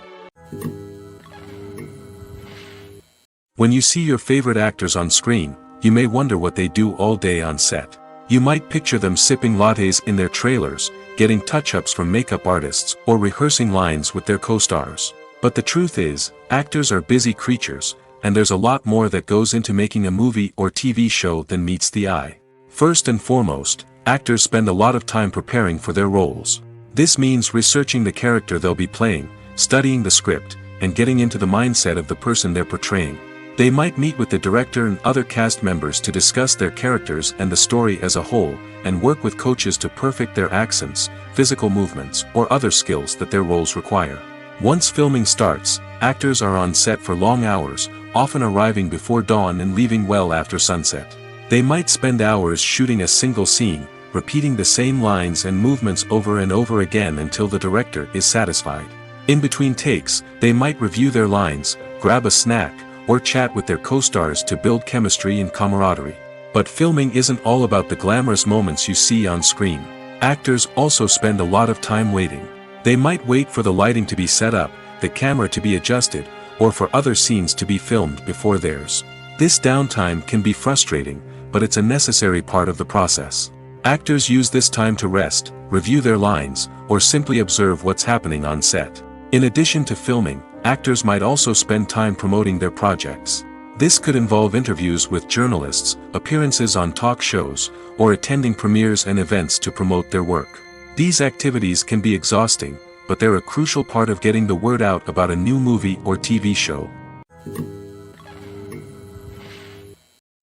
When you see your favorite actors on screen, you may wonder what they do all day on set. You might picture them sipping lattes in their trailers, getting touch-ups from makeup artists, or rehearsing lines with their co-stars. But the truth is, actors are busy creatures, and there's a lot more that goes into making a movie or TV show than meets the eye. First and foremost, actors spend a lot of time preparing for their roles. This means researching the character they'll be playing, studying the script, and getting into the mindset of the person they're portraying. They might meet with the director and other cast members to discuss their characters and the story as a whole, and work with coaches to perfect their accents, physical movements, or other skills that their roles require. Once filming starts, actors are on set for long hours, often arriving before dawn and leaving well after sunset. They might spend hours shooting a single scene, repeating the same lines and movements over and over again until the director is satisfied. In between takes, they might review their lines, grab a snack, or chat with their co-stars to build chemistry and camaraderie. But filming isn't all about the glamorous moments you see on screen. Actors also spend a lot of time waiting. They might wait for the lighting to be set up, the camera to be adjusted, or for other scenes to be filmed before theirs. This downtime can be frustrating, but it's a necessary part of the process. Actors use this time to rest, review their lines, or simply observe what's happening on set. In addition to filming, actors might also spend time promoting their projects. This could involve interviews with journalists, appearances on talk shows, or attending premieres and events to promote their work. These activities can be exhausting, but they're a crucial part of getting the word out about a new movie or TV show.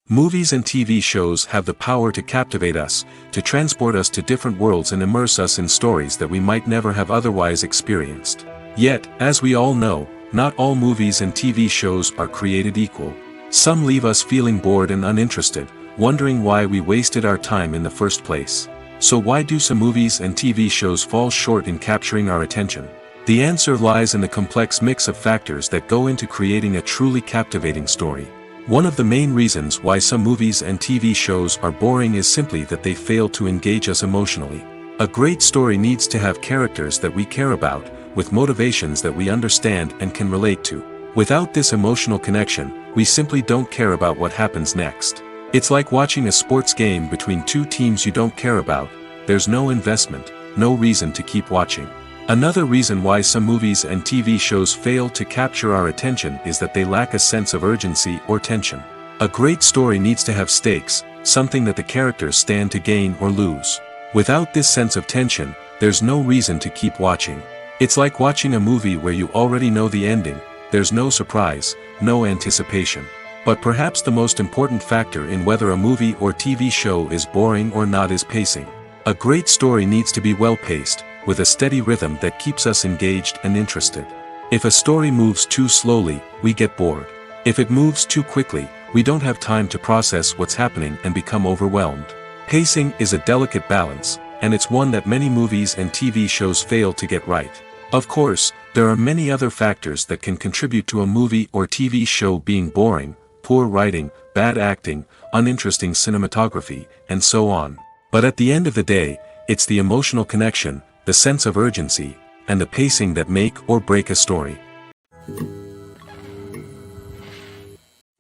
Movies and TV shows have the power to captivate us, to transport us to different worlds and immerse us in stories that we might never have otherwise experienced. Yet, as we all know, not all movies and TV shows are created equal. Some leave us feeling bored and uninterested, wondering why we wasted our time in the first place. So why do some movies and TV shows fall short in capturing our attention? The answer lies in the complex mix of factors that go into creating a truly captivating story. One of the main reasons why some movies and TV shows are boring is simply that they fail to engage us emotionally. A great story needs to have characters that we care about, with motivations that we understand and can relate to. Without this emotional connection, we simply don't care about what happens next. It's like watching a sports game between two teams you don't care about. There's no investment, no reason to keep watching. Another reason why some movies and TV shows fail to capture our attention is that they lack a sense of urgency or tension. A great story needs to have stakes, something that the characters stand to gain or lose. Without this sense of tension, there's no reason to keep watching. It's like watching a movie where you already know the ending. There's no surprise, no anticipation. But perhaps the most important factor in whether a movie or TV show is boring or not is pacing. A great story needs to be well-paced, with a steady rhythm that keeps us engaged and interested. If a story moves too slowly, we get bored. If it moves too quickly, we don't have time to process what's happening and become overwhelmed. Pacing is a delicate balance, and it's one that many movies and TV shows fail to get right. Of course, there are many other factors that can contribute to a movie or TV show being boring: poor writing, bad acting, uninteresting cinematography, and so on. But at the end of the day, it's the emotional connection, the sense of urgency, and the pacing that make or break a story.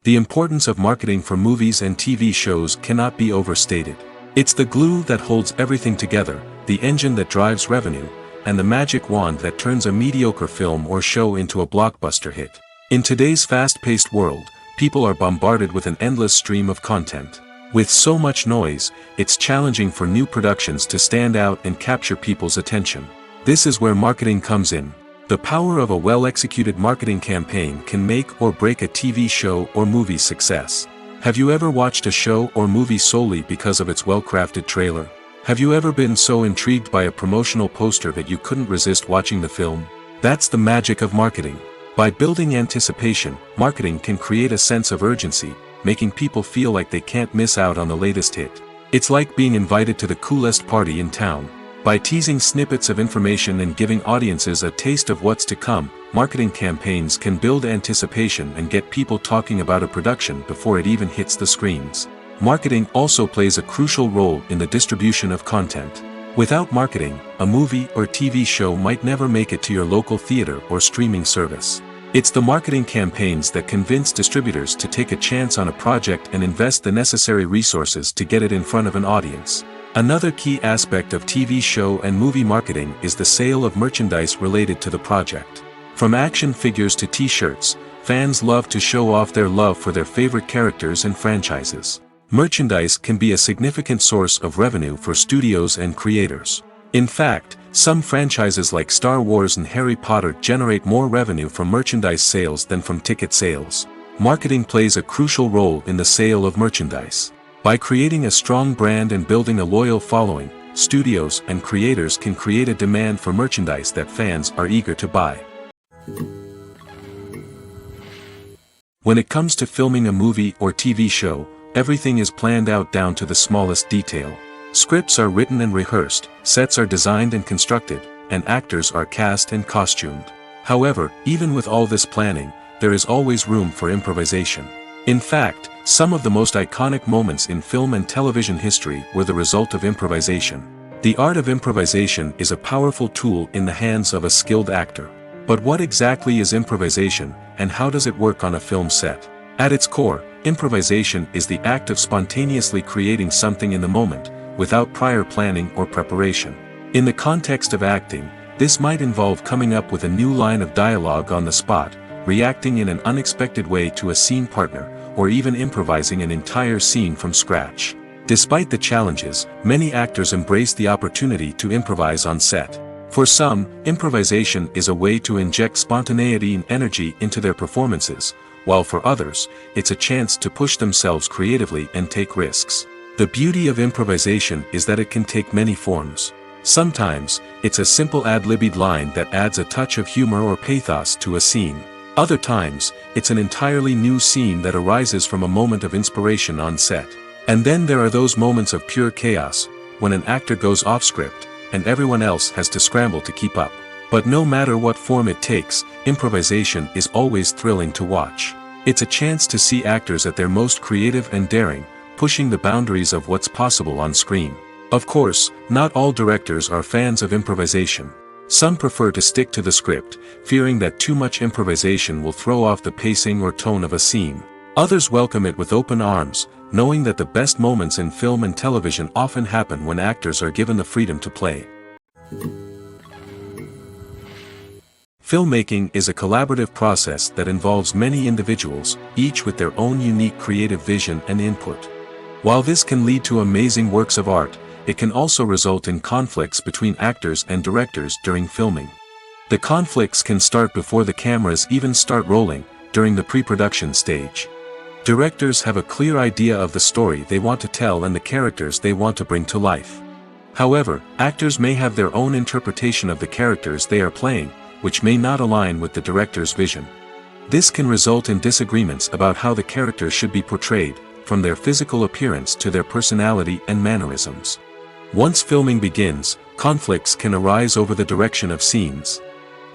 The importance of marketing for movies and TV shows cannot be overstated. It's the glue that holds everything together, the engine that drives revenue, and the magic wand that turns a mediocre film or show into a blockbuster hit. In today's fast-paced world, people are bombarded with an endless stream of content. With so much noise, it's challenging for new productions to stand out and capture people's attention. This is where marketing comes in. The power of a well-executed marketing campaign can make or break a TV show or movie's success. Have you ever watched a show or movie solely because of its well-crafted trailer? Have you ever been so intrigued by a promotional poster that you couldn't resist watching the film? That's the magic of marketing. By building anticipation, marketing can create a sense of urgency, making people feel like they can't miss out on the latest hit. It's like being invited to the coolest party in town. By teasing snippets of information and giving audiences a taste of what's to come, marketing campaigns can build anticipation and get people talking about a production before it even hits the screens. Marketing also plays a crucial role in the distribution of content. Without marketing, a movie or TV show might never make it to your local theater or streaming service. It's the marketing campaigns that convince distributors to take a chance on a project and invest the necessary resources to get it in front of an audience. Another key aspect of TV show and movie marketing is the sale of merchandise related to the project. From action figures to t-shirts, fans love to show off their love for their favorite characters and franchises. Merchandise can be a significant source of revenue for studios and creators. In fact, some franchises like Star Wars and Harry Potter generate more revenue from merchandise sales than from ticket sales. Marketing plays a crucial role in the sale of merchandise. By creating a strong brand and building a loyal following, studios and creators can create a demand for merchandise that fans are eager to buy. When it comes to filming a movie or TV show, everything is planned out down to the smallest detail. Scripts are written and rehearsed, sets are designed and constructed, and actors are cast and costumed. However, even with all this planning, there is always room for improvisation. In fact, some of the most iconic moments in film and television history were the result of improvisation. The art of improvisation is a powerful tool in the hands of a skilled actor. But what exactly is improvisation, and how does it work on a film set? At its core, improvisation is the act of spontaneously creating something in the moment, without prior planning or preparation. In the context of acting, this might involve coming up with a new line of dialogue on the spot, reacting in an unexpected way to a scene partner, or even improvising an entire scene from scratch. Despite the challenges, many actors embrace the opportunity to improvise on set. For some, improvisation is a way to inject spontaneity and energy into their performances, while for others, it's a chance to push themselves creatively and take risks. The beauty of improvisation is that it can take many forms. Sometimes, it's a simple ad-libbed line that adds a touch of humor or pathos to a scene. Other times, it's an entirely new scene that arises from a moment of inspiration on set. And then there are those moments of pure chaos, when an actor goes off script, and everyone else has to scramble to keep up. But no matter what form it takes, improvisation is always thrilling to watch. It's a chance to see actors at their most creative and daring, pushing the boundaries of what's possible on screen. Of course, not all directors are fans of improvisation. Some prefer to stick to the script, fearing that too much improvisation will throw off the pacing or tone of a scene. Others welcome it with open arms, knowing that the best moments in film and television often happen when actors are given the freedom to play. Filmmaking is a collaborative process that involves many individuals, each with their own unique creative vision and input. While this can lead to amazing works of art, it can also result in conflicts between actors and directors during filming. The conflicts can start before the cameras even start rolling, during the pre-production stage. Directors have a clear idea of the story they want to tell and the characters they want to bring to life. However, actors may have their own interpretation of the characters they are playing, which may not align with the director's vision. This can result in disagreements about how the characters should be portrayed, from their physical appearance to their personality and mannerisms. Once filming begins, conflicts can arise over the direction of scenes.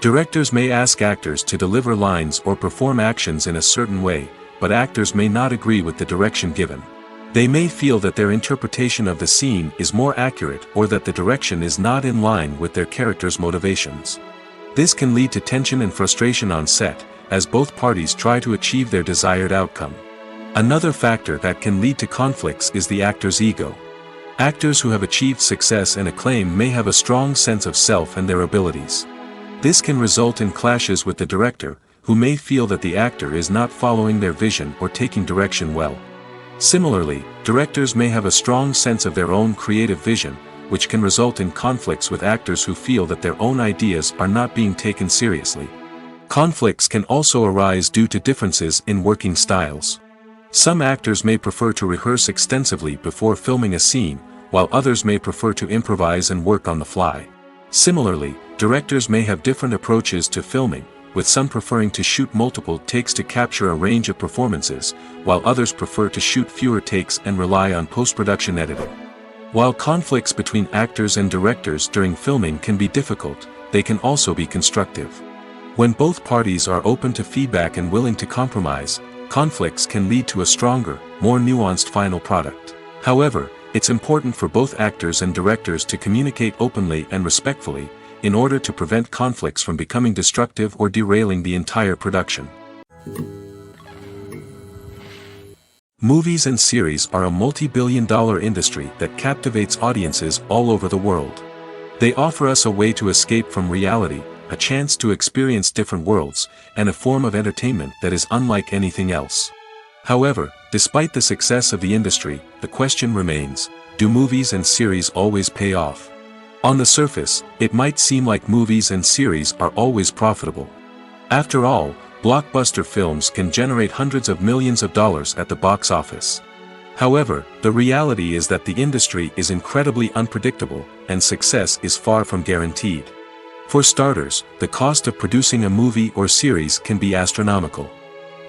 Directors may ask actors to deliver lines or perform actions in a certain way, but actors may not agree with the direction given. They may feel that their interpretation of the scene is more accurate or that the direction is not in line with their character's motivations. This can lead to tension and frustration on set, as both parties try to achieve their desired outcome. Another factor that can lead to conflicts is the actor's ego. Actors who have achieved success and acclaim may have a strong sense of self and their abilities. This can result in clashes with the director, who may feel that the actor is not following their vision or taking direction well. Similarly, directors may have a strong sense of their own creative vision, which can result in conflicts with actors who feel that their own ideas are not being taken seriously. Conflicts can also arise due to differences in working styles. Some actors may prefer to rehearse extensively before filming a scene, while others may prefer to improvise and work on the fly. Similarly, directors may have different approaches to filming, with some preferring to shoot multiple takes to capture a range of performances, while others prefer to shoot fewer takes and rely on post-production editing. While conflicts between actors and directors during filming can be difficult, they can also be constructive. When both parties are open to feedback and willing to compromise, conflicts can lead to a stronger, more nuanced final product. However, it's important for both actors and directors to communicate openly and respectfully, in order to prevent conflicts from becoming destructive or derailing the entire production. Movies and series are a multi-billion-dollar industry that captivates audiences all over the world. They offer us a way to escape from reality, a chance to experience different worlds, and a form of entertainment that is unlike anything else. However, despite the success of the industry, the question remains, do movies and series always pay off? On the surface, it might seem like movies and series are always profitable. After all, blockbuster films can generate hundreds of millions of dollars at the box office. However, the reality is that the industry is incredibly unpredictable, and success is far from guaranteed. For starters, the cost of producing a movie or series can be astronomical.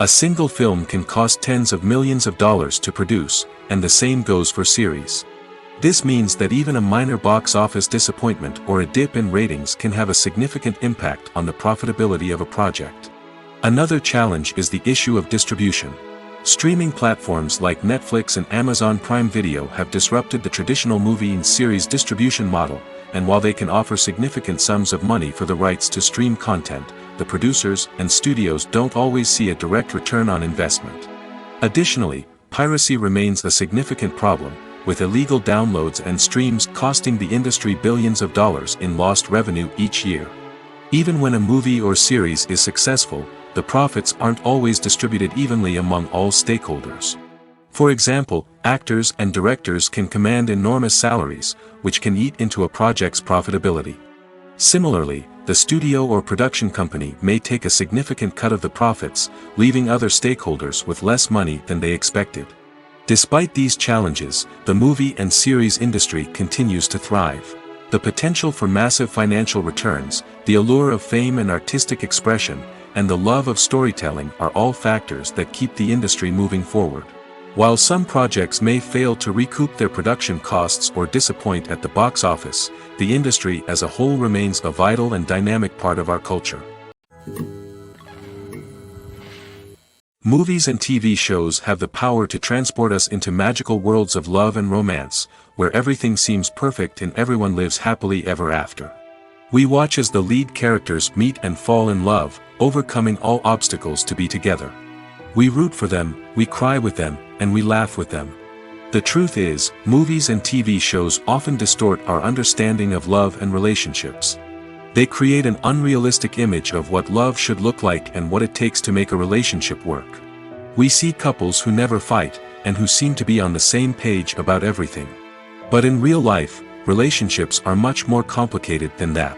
A single film can cost tens of millions of dollars to produce, and the same goes for series. This means that even a minor box office disappointment or a dip in ratings can have a significant impact on the profitability of a project. Another challenge is the issue of distribution. Streaming platforms like Netflix and Amazon Prime Video have disrupted the traditional movie and series distribution model, and while they can offer significant sums of money for the rights to stream content, the producers and studios don't always see a direct return on investment. Additionally, piracy remains a significant problem, with illegal downloads and streams costing the industry billions of dollars in lost revenue each year. Even when a movie or series is successful, the profits aren't always distributed evenly among all stakeholders. For example, actors and directors can command enormous salaries, which can eat into a project's profitability. Similarly, the studio or production company may take a significant cut of the profits, leaving other stakeholders with less money than they expected. Despite these challenges, the movie and series industry continues to thrive. The potential for massive financial returns, the allure of fame and artistic expression, and the love of storytelling are all factors that keep the industry moving forward. While some projects may fail to recoup their production costs or disappoint at the box office, the industry as a whole remains a vital and dynamic part of our culture. Movies and TV shows have the power to transport us into magical worlds of love and romance, where everything seems perfect and everyone lives happily ever after. We watch as the lead characters meet and fall in love, overcoming all obstacles to be together. We root for them, we cry with them, and we laugh with them. The truth is, movies and TV shows often distort our understanding of love and relationships. They create an unrealistic image of what love should look like and what it takes to make a relationship work. We see couples who never fight, and who seem to be on the same page about everything. But in real life, relationships are much more complicated than that.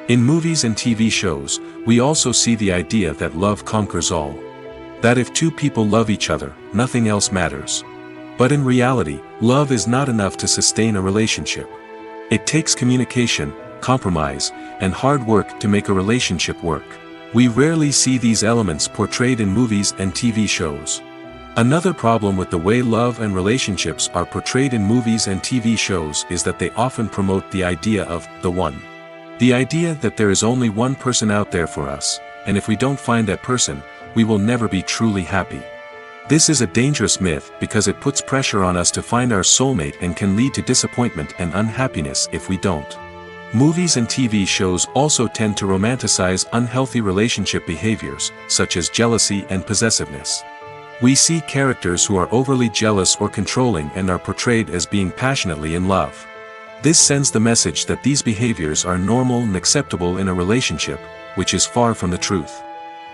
In movies and TV shows, we also see the idea that love conquers all. That if two people love each other, nothing else matters. But in reality, love is not enough to sustain a relationship. It takes communication, compromise, and hard work to make a relationship work. We rarely see these elements portrayed in movies and TV shows. Another problem with the way love and relationships are portrayed in movies and TV shows is that they often promote the idea of the one. The idea that there is only one person out there for us, and if we don't find that person, we will never be truly happy. This is a dangerous myth because it puts pressure on us to find our soulmate and can lead to disappointment and unhappiness if we don't. Movies and TV shows also tend to romanticize unhealthy relationship behaviors, such as jealousy and possessiveness. We see characters who are overly jealous or controlling and are portrayed as being passionately in love. This sends the message that these behaviors are normal and acceptable in a relationship, which is far from the truth.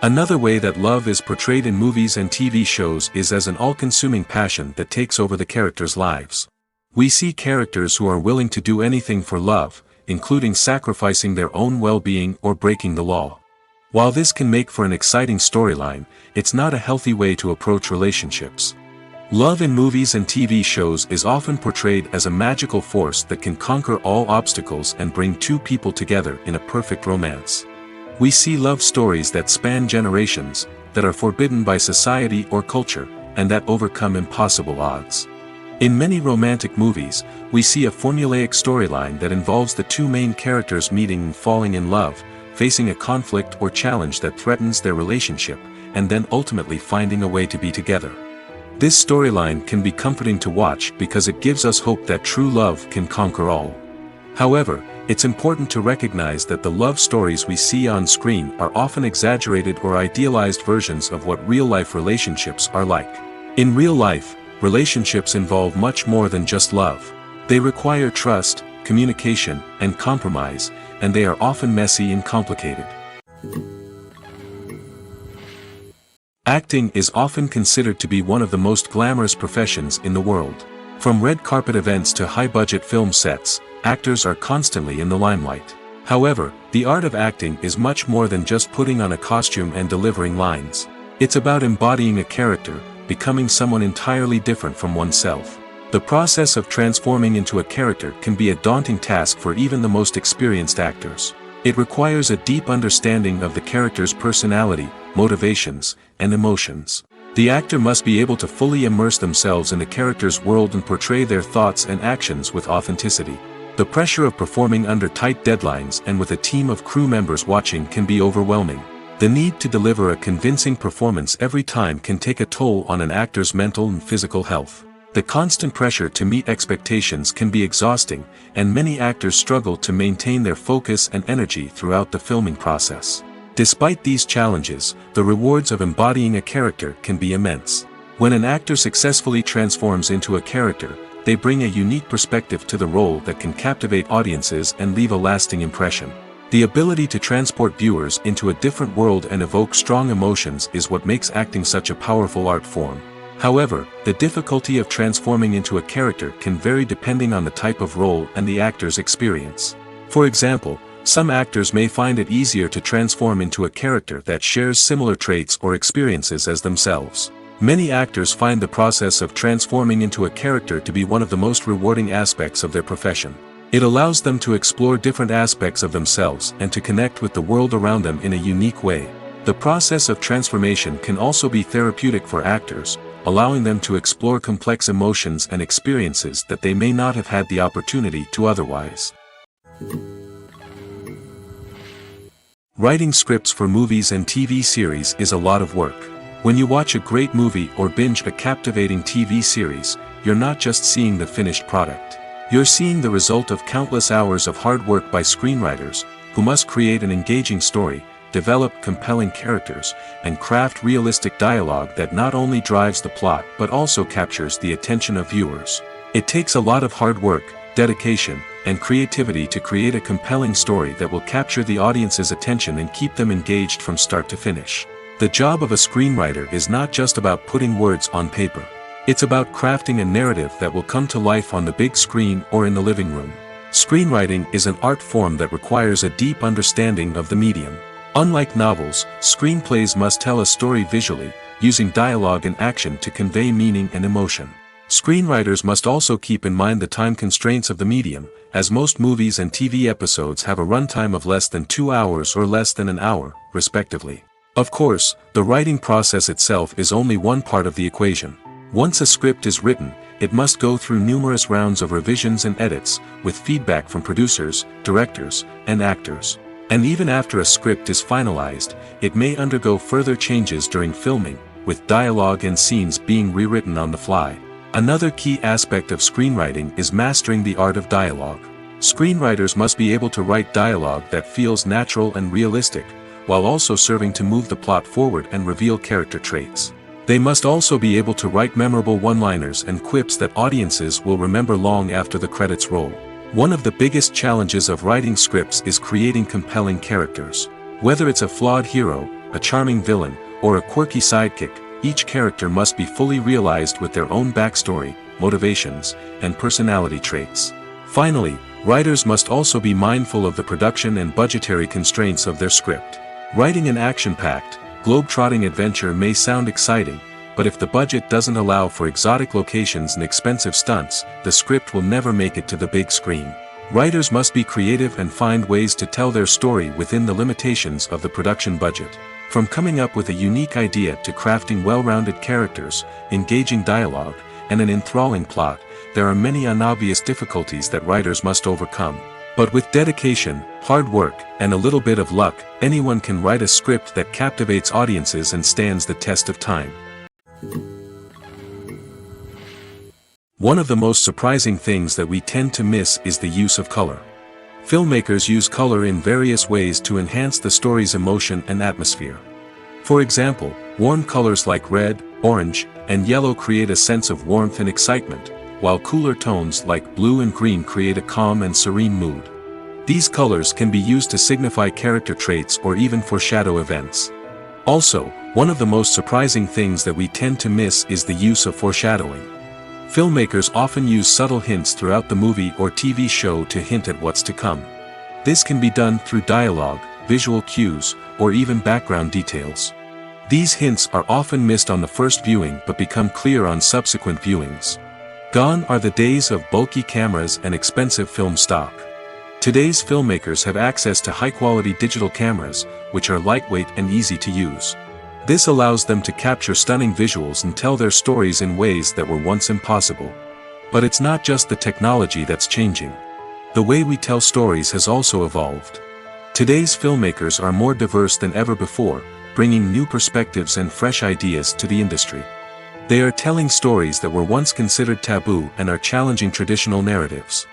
Another way that love is portrayed in movies and TV shows is as an all-consuming passion that takes over the characters' lives. We see characters who are willing to do anything for love, including sacrificing their own well-being or breaking the law. While this can make for an exciting storyline, it's not a healthy way to approach relationships. Love in movies and TV shows is often portrayed as a magical force that can conquer all obstacles and bring two people together in a perfect romance. We see love stories that span generations, that are forbidden by society or culture, and that overcome impossible odds. In many romantic movies, we see a formulaic storyline that involves the two main characters meeting and falling in love, facing a conflict or challenge that threatens their relationship, and then ultimately finding a way to be together. This storyline can be comforting to watch because it gives us hope that true love can conquer all. However, it's important to recognize that the love stories we see on screen are often exaggerated or idealized versions of what real-life relationships are like. In real life, relationships involve much more than just love. They require trust, communication, and compromise, and they are often messy and complicated. Acting is often considered to be one of the most glamorous professions in the world. From red carpet events to high-budget film sets, actors are constantly in the limelight. However, the art of acting is much more than just putting on a costume and delivering lines. It's about embodying a character, becoming someone entirely different from oneself. The process of transforming into a character can be a daunting task for even the most experienced actors. It requires a deep understanding of the character's personality, motivations, and emotions. The actor must be able to fully immerse themselves in the character's world and portray their thoughts and actions with authenticity. The pressure of performing under tight deadlines and with a team of crew members watching can be overwhelming. The need to deliver a convincing performance every time can take a toll on an actor's mental and physical health. The constant pressure to meet expectations can be exhausting, and many actors struggle to maintain their focus and energy throughout the filming process. Despite these challenges, the rewards of embodying a character can be immense. When an actor successfully transforms into a character, they bring a unique perspective to the role that can captivate audiences and leave a lasting impression. The ability to transport viewers into a different world and evoke strong emotions is what makes acting such a powerful art form. However, the difficulty of transforming into a character can vary depending on the type of role and the actor's experience. For example, some actors may find it easier to transform into a character that shares similar traits or experiences as themselves. Many actors find the process of transforming into a character to be one of the most rewarding aspects of their profession. It allows them to explore different aspects of themselves and to connect with the world around them in a unique way. The process of transformation can also be therapeutic for actors, allowing them to explore complex emotions and experiences that they may not have had the opportunity to otherwise. Writing scripts for movies and TV series is a lot of work. When you watch a great movie or binge a captivating TV series, you're not just seeing the finished product. You're seeing the result of countless hours of hard work by screenwriters, who must create an engaging story, develop compelling characters, and craft realistic dialogue that not only drives the plot but also captures the attention of viewers. It takes a lot of hard work, dedication, and creativity to create a compelling story that will capture the audience's attention and keep them engaged from start to finish. The job of a screenwriter is not just about putting words on paper. It's about crafting a narrative that will come to life on the big screen or in the living room. Screenwriting is an art form that requires a deep understanding of the medium. Unlike novels, screenplays must tell a story visually, using dialogue and action to convey meaning and emotion. Screenwriters must also keep in mind the time constraints of the medium, as most movies and TV episodes have a runtime of less than 2 hours or less than an hour, respectively. Of course, the writing process itself is only one part of the equation. Once a script is written, it must go through numerous rounds of revisions and edits, with feedback from producers, directors, and actors. And even after a script is finalized, it may undergo further changes during filming, with dialogue and scenes being rewritten on the fly. Another key aspect of screenwriting is mastering the art of dialogue. Screenwriters must be able to write dialogue that feels natural and realistic, while also serving to move the plot forward and reveal character traits. They must also be able to write memorable one-liners and quips that audiences will remember long after the credits roll. One of the biggest challenges of writing scripts is creating compelling characters. Whether it's a flawed hero, a charming villain, or a quirky sidekick, each character must be fully realized with their own backstory, motivations, and personality traits. Finally, writers must also be mindful of the production and budgetary constraints of their script. Writing an action-packed, globe-trotting adventure may sound exciting, but if the budget doesn't allow for exotic locations and expensive stunts, the script will never make it to the big screen. Writers must be creative and find ways to tell their story within the limitations of the production budget. From coming up with a unique idea to crafting well-rounded characters, engaging dialogue, and an enthralling plot, there are many unobvious difficulties that writers must overcome. But with dedication, hard work, and a little bit of luck, anyone can write a script that captivates audiences and stands the test of time. One of the most surprising things that we tend to miss is the use of color. Filmmakers use color in various ways to enhance the story's emotion and atmosphere. For example, warm colors like red, orange, and yellow create a sense of warmth and excitement, while cooler tones like blue and green create a calm and serene mood. These colors can be used to signify character traits or even foreshadow events. Also, one of the most surprising things that we tend to miss is the use of foreshadowing. Filmmakers often use subtle hints throughout the movie or TV show to hint at what's to come. This can be done through dialogue, visual cues, or even background details. These hints are often missed on the first viewing but become clear on subsequent viewings. Gone are the days of bulky cameras and expensive film stock. Today's filmmakers have access to high-quality digital cameras, which are lightweight and easy to use. This allows them to capture stunning visuals and tell their stories in ways that were once impossible. But it's not just the technology that's changing. The way we tell stories has also evolved. Today's filmmakers are more diverse than ever before, bringing new perspectives and fresh ideas to the industry. They are telling stories that were once considered taboo and are challenging traditional narratives.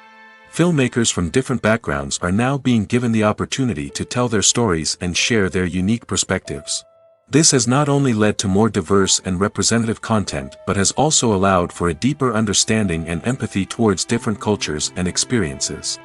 Filmmakers from different backgrounds are now being given the opportunity to tell their stories and share their unique perspectives. This has not only led to more diverse and representative content but has also allowed for a deeper understanding and empathy towards different cultures and experiences.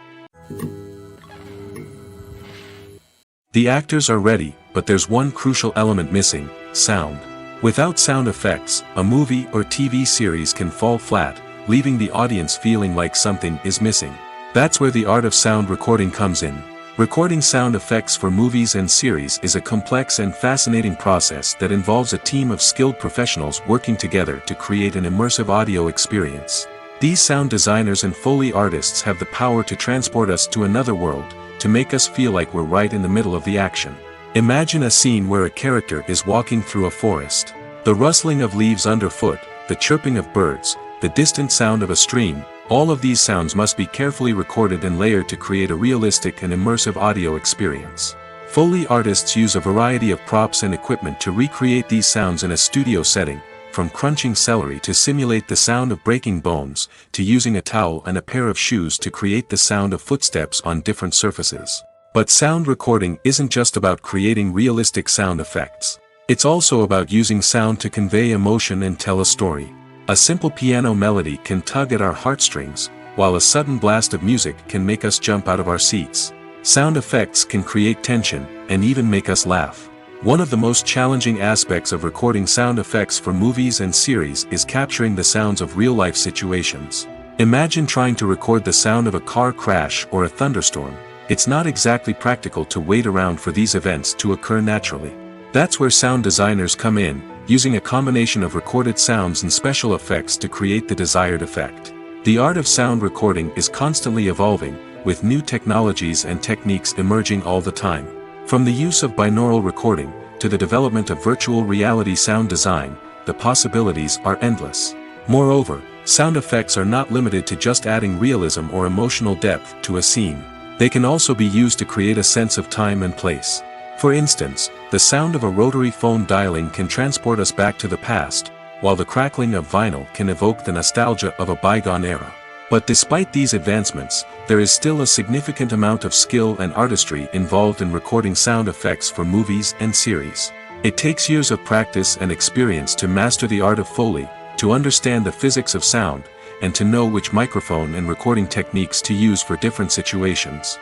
The actors are ready, but there's one crucial element missing: sound. Without sound effects, a movie or TV series can fall flat, leaving the audience feeling like something is missing. That's where the art of sound recording comes in. Recording sound effects for movies and series is a complex and fascinating process that involves a team of skilled professionals working together to create an immersive audio experience. These sound designers and Foley artists have the power to transport us to another world, to make us feel like we're right in the middle of the action. Imagine a scene where a character is walking through a forest. The rustling of leaves underfoot, the chirping of birds, the distant sound of a stream, all of these sounds must be carefully recorded and layered to create a realistic and immersive audio experience. Foley artists use a variety of props and equipment to recreate these sounds in a studio setting, from crunching celery to simulate the sound of breaking bones, to using a towel and a pair of shoes to create the sound of footsteps on different surfaces. But sound recording isn't just about creating realistic sound effects. It's also about using sound to convey emotion and tell a story. A simple piano melody can tug at our heartstrings, while a sudden blast of music can make us jump out of our seats. Sound effects can create tension, and even make us laugh. One of the most challenging aspects of recording sound effects for movies and series is capturing the sounds of real-life situations. Imagine trying to record the sound of a car crash or a thunderstorm. It's not exactly practical to wait around for these events to occur naturally. That's where sound designers come in, using a combination of recorded sounds and special effects to create the desired effect. The art of sound recording is constantly evolving, with new technologies and techniques emerging all the time. From the use of binaural recording, to the development of virtual reality sound design, the possibilities are endless. Moreover, sound effects are not limited to just adding realism or emotional depth to a scene. They can also be used to create a sense of time and place. For instance, the sound of a rotary phone dialing can transport us back to the past, while the crackling of vinyl can evoke the nostalgia of a bygone era. But despite these advancements, there is still a significant amount of skill and artistry involved in recording sound effects for movies and series. It takes years of practice and experience to master the art of Foley, to understand the physics of sound, and to know which microphone and recording techniques to use for different situations.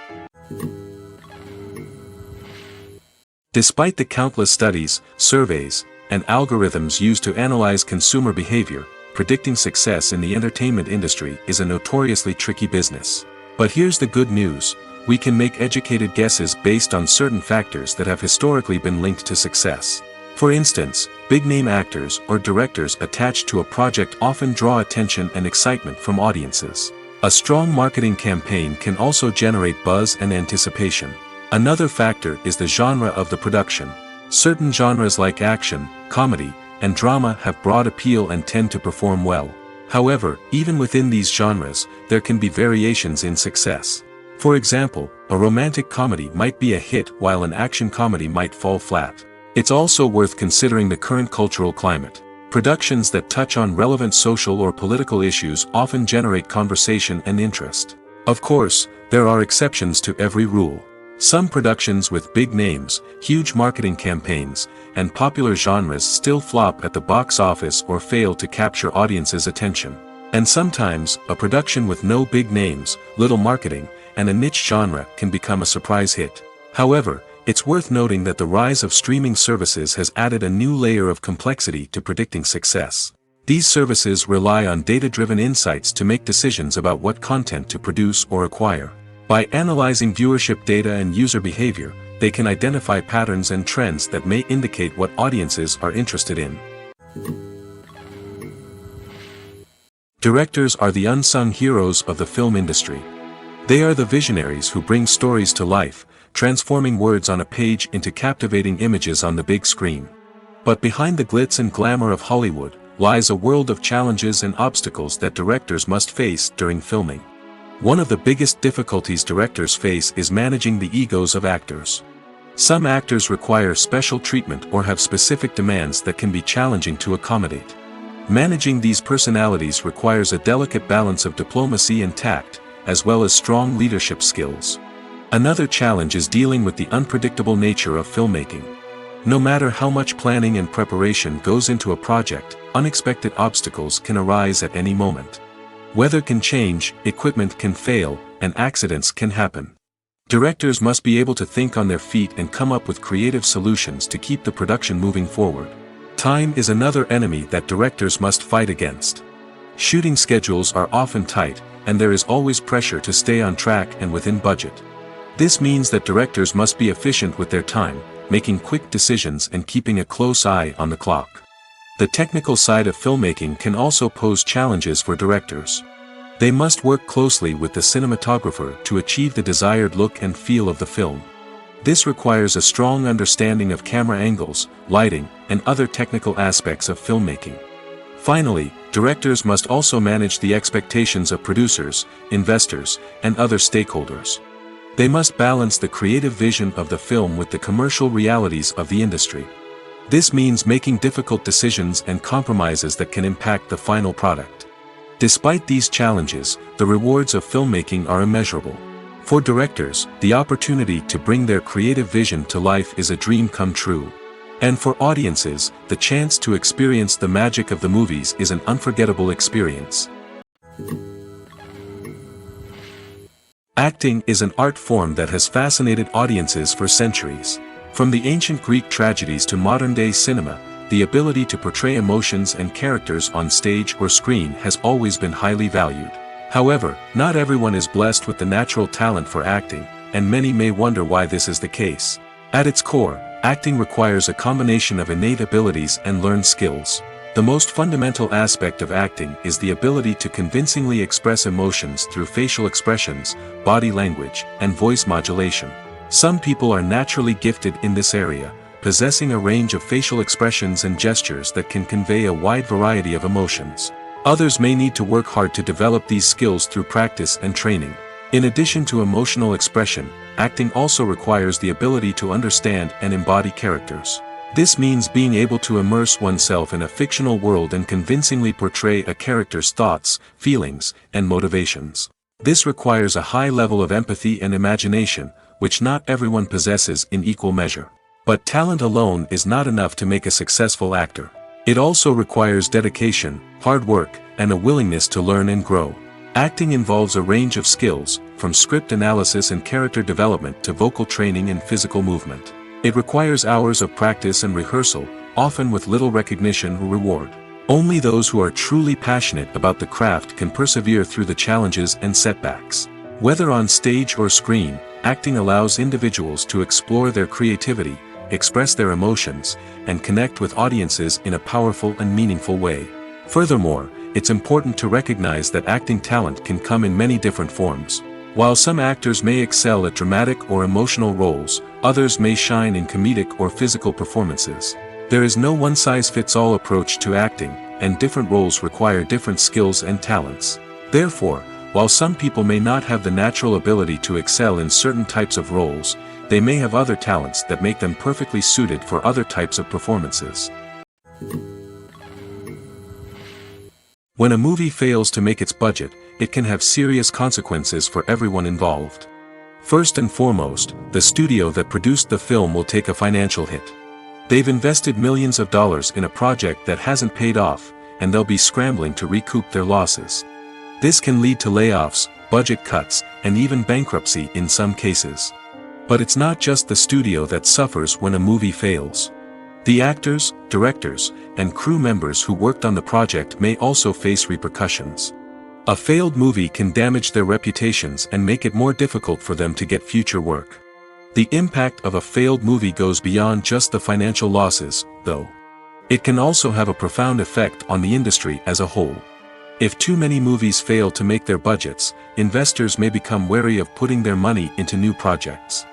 Despite the countless studies, surveys, and algorithms used to analyze consumer behavior, predicting success in the entertainment industry is a notoriously tricky business. But here's the good news: we can make educated guesses based on certain factors that have historically been linked to success. For instance, big-name actors or directors attached to a project often draw attention and excitement from audiences. A strong marketing campaign can also generate buzz and anticipation. Another factor is the genre of the production. Certain genres like action, comedy, and drama have broad appeal and tend to perform well. However, even within these genres, there can be variations in success. For example, a romantic comedy might be a hit while an action comedy might fall flat. It's also worth considering the current cultural climate. Productions that touch on relevant social or political issues often generate conversation and interest. Of course, there are exceptions to every rule. Some productions with big names, huge marketing campaigns, and popular genres still flop at the box office or fail to capture audiences' attention. And sometimes, a production with no big names, little marketing, and a niche genre can become a surprise hit. However, it's worth noting that the rise of streaming services has added a new layer of complexity to predicting success. These services rely on data-driven insights to make decisions about what content to produce or acquire. By analyzing viewership data and user behavior, they can identify patterns and trends that may indicate what audiences are interested in. Directors are the unsung heroes of the film industry. They are the visionaries who bring stories to life, transforming words on a page into captivating images on the big screen. But behind the glitz and glamour of Hollywood lies a world of challenges and obstacles that directors must face during filming. One of the biggest difficulties directors face is managing the egos of actors. Some actors require special treatment or have specific demands that can be challenging to accommodate. Managing these personalities requires a delicate balance of diplomacy and tact, as well as strong leadership skills. Another challenge is dealing with the unpredictable nature of filmmaking. No matter how much planning and preparation goes into a project, unexpected obstacles can arise at any moment. Weather can change, equipment can fail, and accidents can happen. Directors must be able to think on their feet and come up with creative solutions to keep the production moving forward. Time is another enemy that directors must fight against. Shooting schedules are often tight, and there is always pressure to stay on track and within budget. This means that directors must be efficient with their time, making quick decisions and keeping a close eye on the clock. The technical side of filmmaking can also pose challenges for directors. They must work closely with the cinematographer to achieve the desired look and feel of the film. This requires a strong understanding of camera angles, lighting, and other technical aspects of filmmaking. Finally, directors must also manage the expectations of producers, investors, and other stakeholders. They must balance the creative vision of the film with the commercial realities of the industry. This means making difficult decisions and compromises that can impact the final product. Despite these challenges, the rewards of filmmaking are immeasurable. For directors, the opportunity to bring their creative vision to life is a dream come true. And for audiences, the chance to experience the magic of the movies is an unforgettable experience. Acting is an art form that has fascinated audiences for centuries. From the ancient Greek tragedies to modern-day cinema, the ability to portray emotions and characters on stage or screen has always been highly valued. However, not everyone is blessed with the natural talent for acting, and many may wonder why this is the case. At its core, acting requires a combination of innate abilities and learned skills. The most fundamental aspect of acting is the ability to convincingly express emotions through facial expressions, body language, and voice modulation. Some people are naturally gifted in this area, possessing a range of facial expressions and gestures that can convey a wide variety of emotions. Others may need to work hard to develop these skills through practice and training. In addition to emotional expression, acting also requires the ability to understand and embody characters. This means being able to immerse oneself in a fictional world and convincingly portray a character's thoughts, feelings, and motivations. This requires a high level of empathy and imagination, which not everyone possesses in equal measure. But talent alone is not enough to make a successful actor. It also requires dedication, hard work, and a willingness to learn and grow. Acting involves a range of skills, from script analysis and character development to vocal training and physical movement. It requires hours of practice and rehearsal, often with little recognition or reward. Only those who are truly passionate about the craft can persevere through the challenges and setbacks. Whether on stage or screen, acting allows individuals to explore their creativity, express their emotions, and connect with audiences in a powerful and meaningful way. Furthermore, it's important to recognize that acting talent can come in many different forms. While some actors may excel at dramatic or emotional roles, others may shine in comedic or physical performances. There is no one-size-fits-all approach to acting, and different roles require different skills and talents. Therefore, while some people may not have the natural ability to excel in certain types of roles, they may have other talents that make them perfectly suited for other types of performances. When a movie fails to make its budget, it can have serious consequences for everyone involved. First and foremost, the studio that produced the film will take a financial hit. They've invested millions of dollars in a project that hasn't paid off, and they'll be scrambling to recoup their losses. This can lead to layoffs, budget cuts, and even bankruptcy in some cases. But it's not just the studio that suffers when a movie fails. The actors, directors, and crew members who worked on the project may also face repercussions. A failed movie can damage their reputations and make it more difficult for them to get future work. The impact of a failed movie goes beyond just the financial losses, though. It can also have a profound effect on the industry as a whole. If too many movies fail to make their budgets, investors may become wary of putting their money into new projects.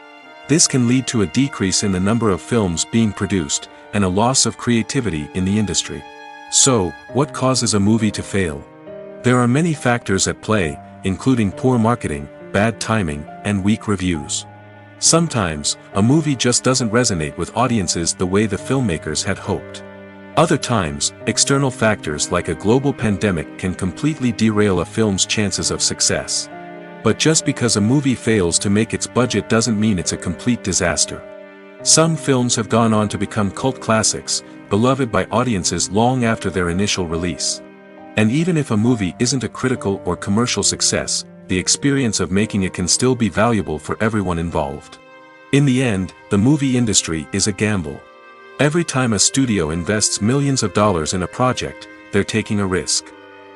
This can lead to a decrease in the number of films being produced, and a loss of creativity in the industry. So, what causes a movie to fail? There are many factors at play, including poor marketing, bad timing, and weak reviews. Sometimes, a movie just doesn't resonate with audiences the way the filmmakers had hoped. Other times, external factors like a global pandemic can completely derail a film's chances of success. But just because a movie fails to make its budget doesn't mean it's a complete disaster. Some films have gone on to become cult classics, beloved by audiences long after their initial release. And even if a movie isn't a critical or commercial success, the experience of making it can still be valuable for everyone involved. In the end, the movie industry is a gamble. Every time a studio invests millions of dollars in a project, they're taking a risk.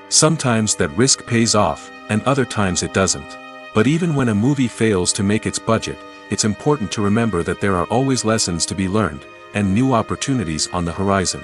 Sometimes that risk pays off, and other times it doesn't. But even when a movie fails to make its budget, it's important to remember that there are always lessons to be learned, and new opportunities on the horizon.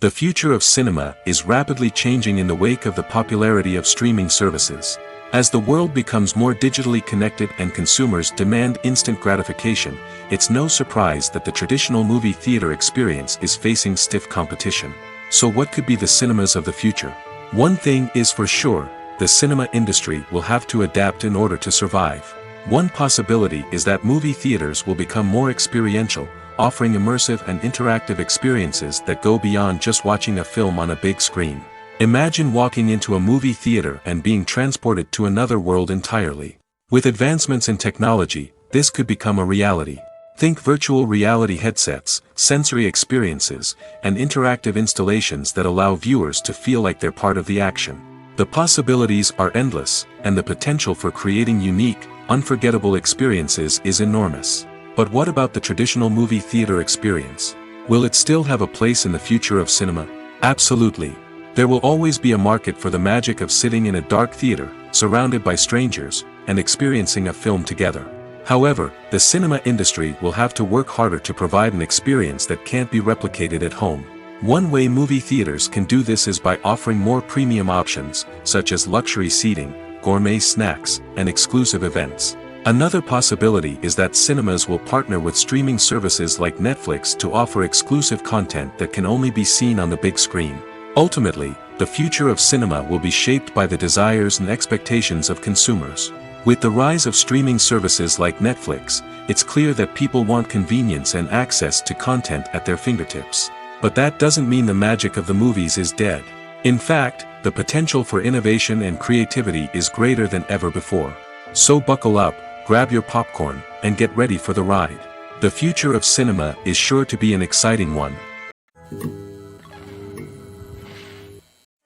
The future of cinema is rapidly changing in the wake of the popularity of streaming services. As the world becomes more digitally connected and consumers demand instant gratification, it's no surprise that the traditional movie theater experience is facing stiff competition. So what could be the cinemas of the future? One thing is for sure, the cinema industry will have to adapt in order to survive. One possibility is that movie theaters will become more experiential, offering immersive and interactive experiences that go beyond just watching a film on a big screen. Imagine walking into a movie theater and being transported to another world entirely. With advancements in technology, this could become a reality. Think virtual reality headsets, sensory experiences, and interactive installations that allow viewers to feel like they're part of the action. The possibilities are endless, and the potential for creating unique, unforgettable experiences is enormous. But what about the traditional movie theater experience? Will it still have a place in the future of cinema? Absolutely. There will always be a market for the magic of sitting in a dark theater, surrounded by strangers, and experiencing a film together. However, the cinema industry will have to work harder to provide an experience that can't be replicated at home. One way movie theaters can do this is by offering more premium options, such as luxury seating, gourmet snacks, and exclusive events. Another possibility is that cinemas will partner with streaming services like Netflix to offer exclusive content that can only be seen on the big screen. Ultimately, the future of cinema will be shaped by the desires and expectations of consumers. With the rise of streaming services like Netflix, it's clear that people want convenience and access to content at their fingertips. But that doesn't mean the magic of the movies is dead. In fact, the potential for innovation and creativity is greater than ever before. So buckle up, grab your popcorn, and get ready for the ride. The future of cinema is sure to be an exciting one.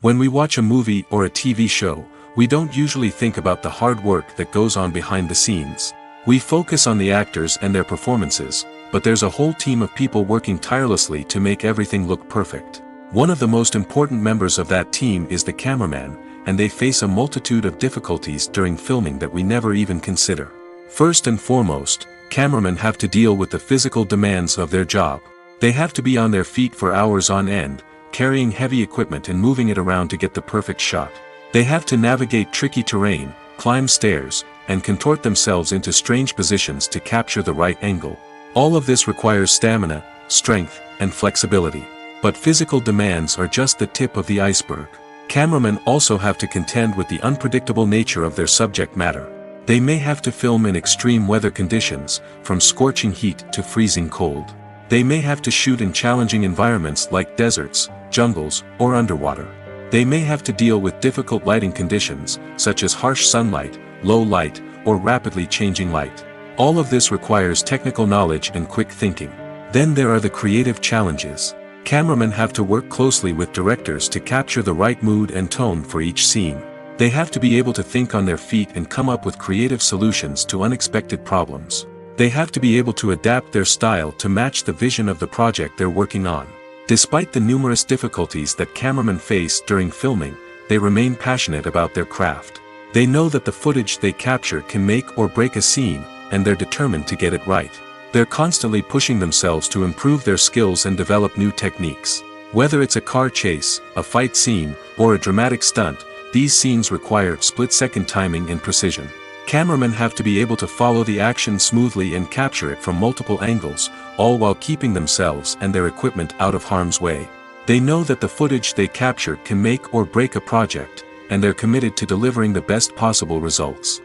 When we watch a movie or a TV show, we don't usually think about the hard work that goes on behind the scenes. We focus on the actors and their performances, but there's a whole team of people working tirelessly to make everything look perfect. One of the most important members of that team is the cameraman, and they face a multitude of difficulties during filming that we never even consider. First and foremost, cameramen have to deal with the physical demands of their job. They have to be on their feet for hours on end, carrying heavy equipment and moving it around to get the perfect shot. They have to navigate tricky terrain, climb stairs, and contort themselves into strange positions to capture the right angle. All of this requires stamina, strength, and flexibility. But physical demands are just the tip of the iceberg. Cameramen also have to contend with the unpredictable nature of their subject matter. They may have to film in extreme weather conditions, from scorching heat to freezing cold. They may have to shoot in challenging environments like deserts, jungles, or underwater. They may have to deal with difficult lighting conditions, such as harsh sunlight, low light, or rapidly changing light. All of this requires technical knowledge and quick thinking. Then there are the creative challenges. Cameramen have to work closely with directors to capture the right mood and tone for each scene. They have to be able to think on their feet and come up with creative solutions to unexpected problems. They have to be able to adapt their style to match the vision of the project they're working on. Despite the numerous difficulties that cameramen face during filming, they remain passionate about their craft. They know that the footage they capture can make or break a scene, and they're determined to get it right. They're constantly pushing themselves to improve their skills and develop new techniques. Whether it's a car chase, a fight scene, or a dramatic stunt, these scenes require split-second timing and precision. Cameramen have to be able to follow the action smoothly and capture it from multiple angles, all while keeping themselves and their equipment out of harm's way. They know that the footage they captured can make or break a project, and they're committed to delivering the best possible results.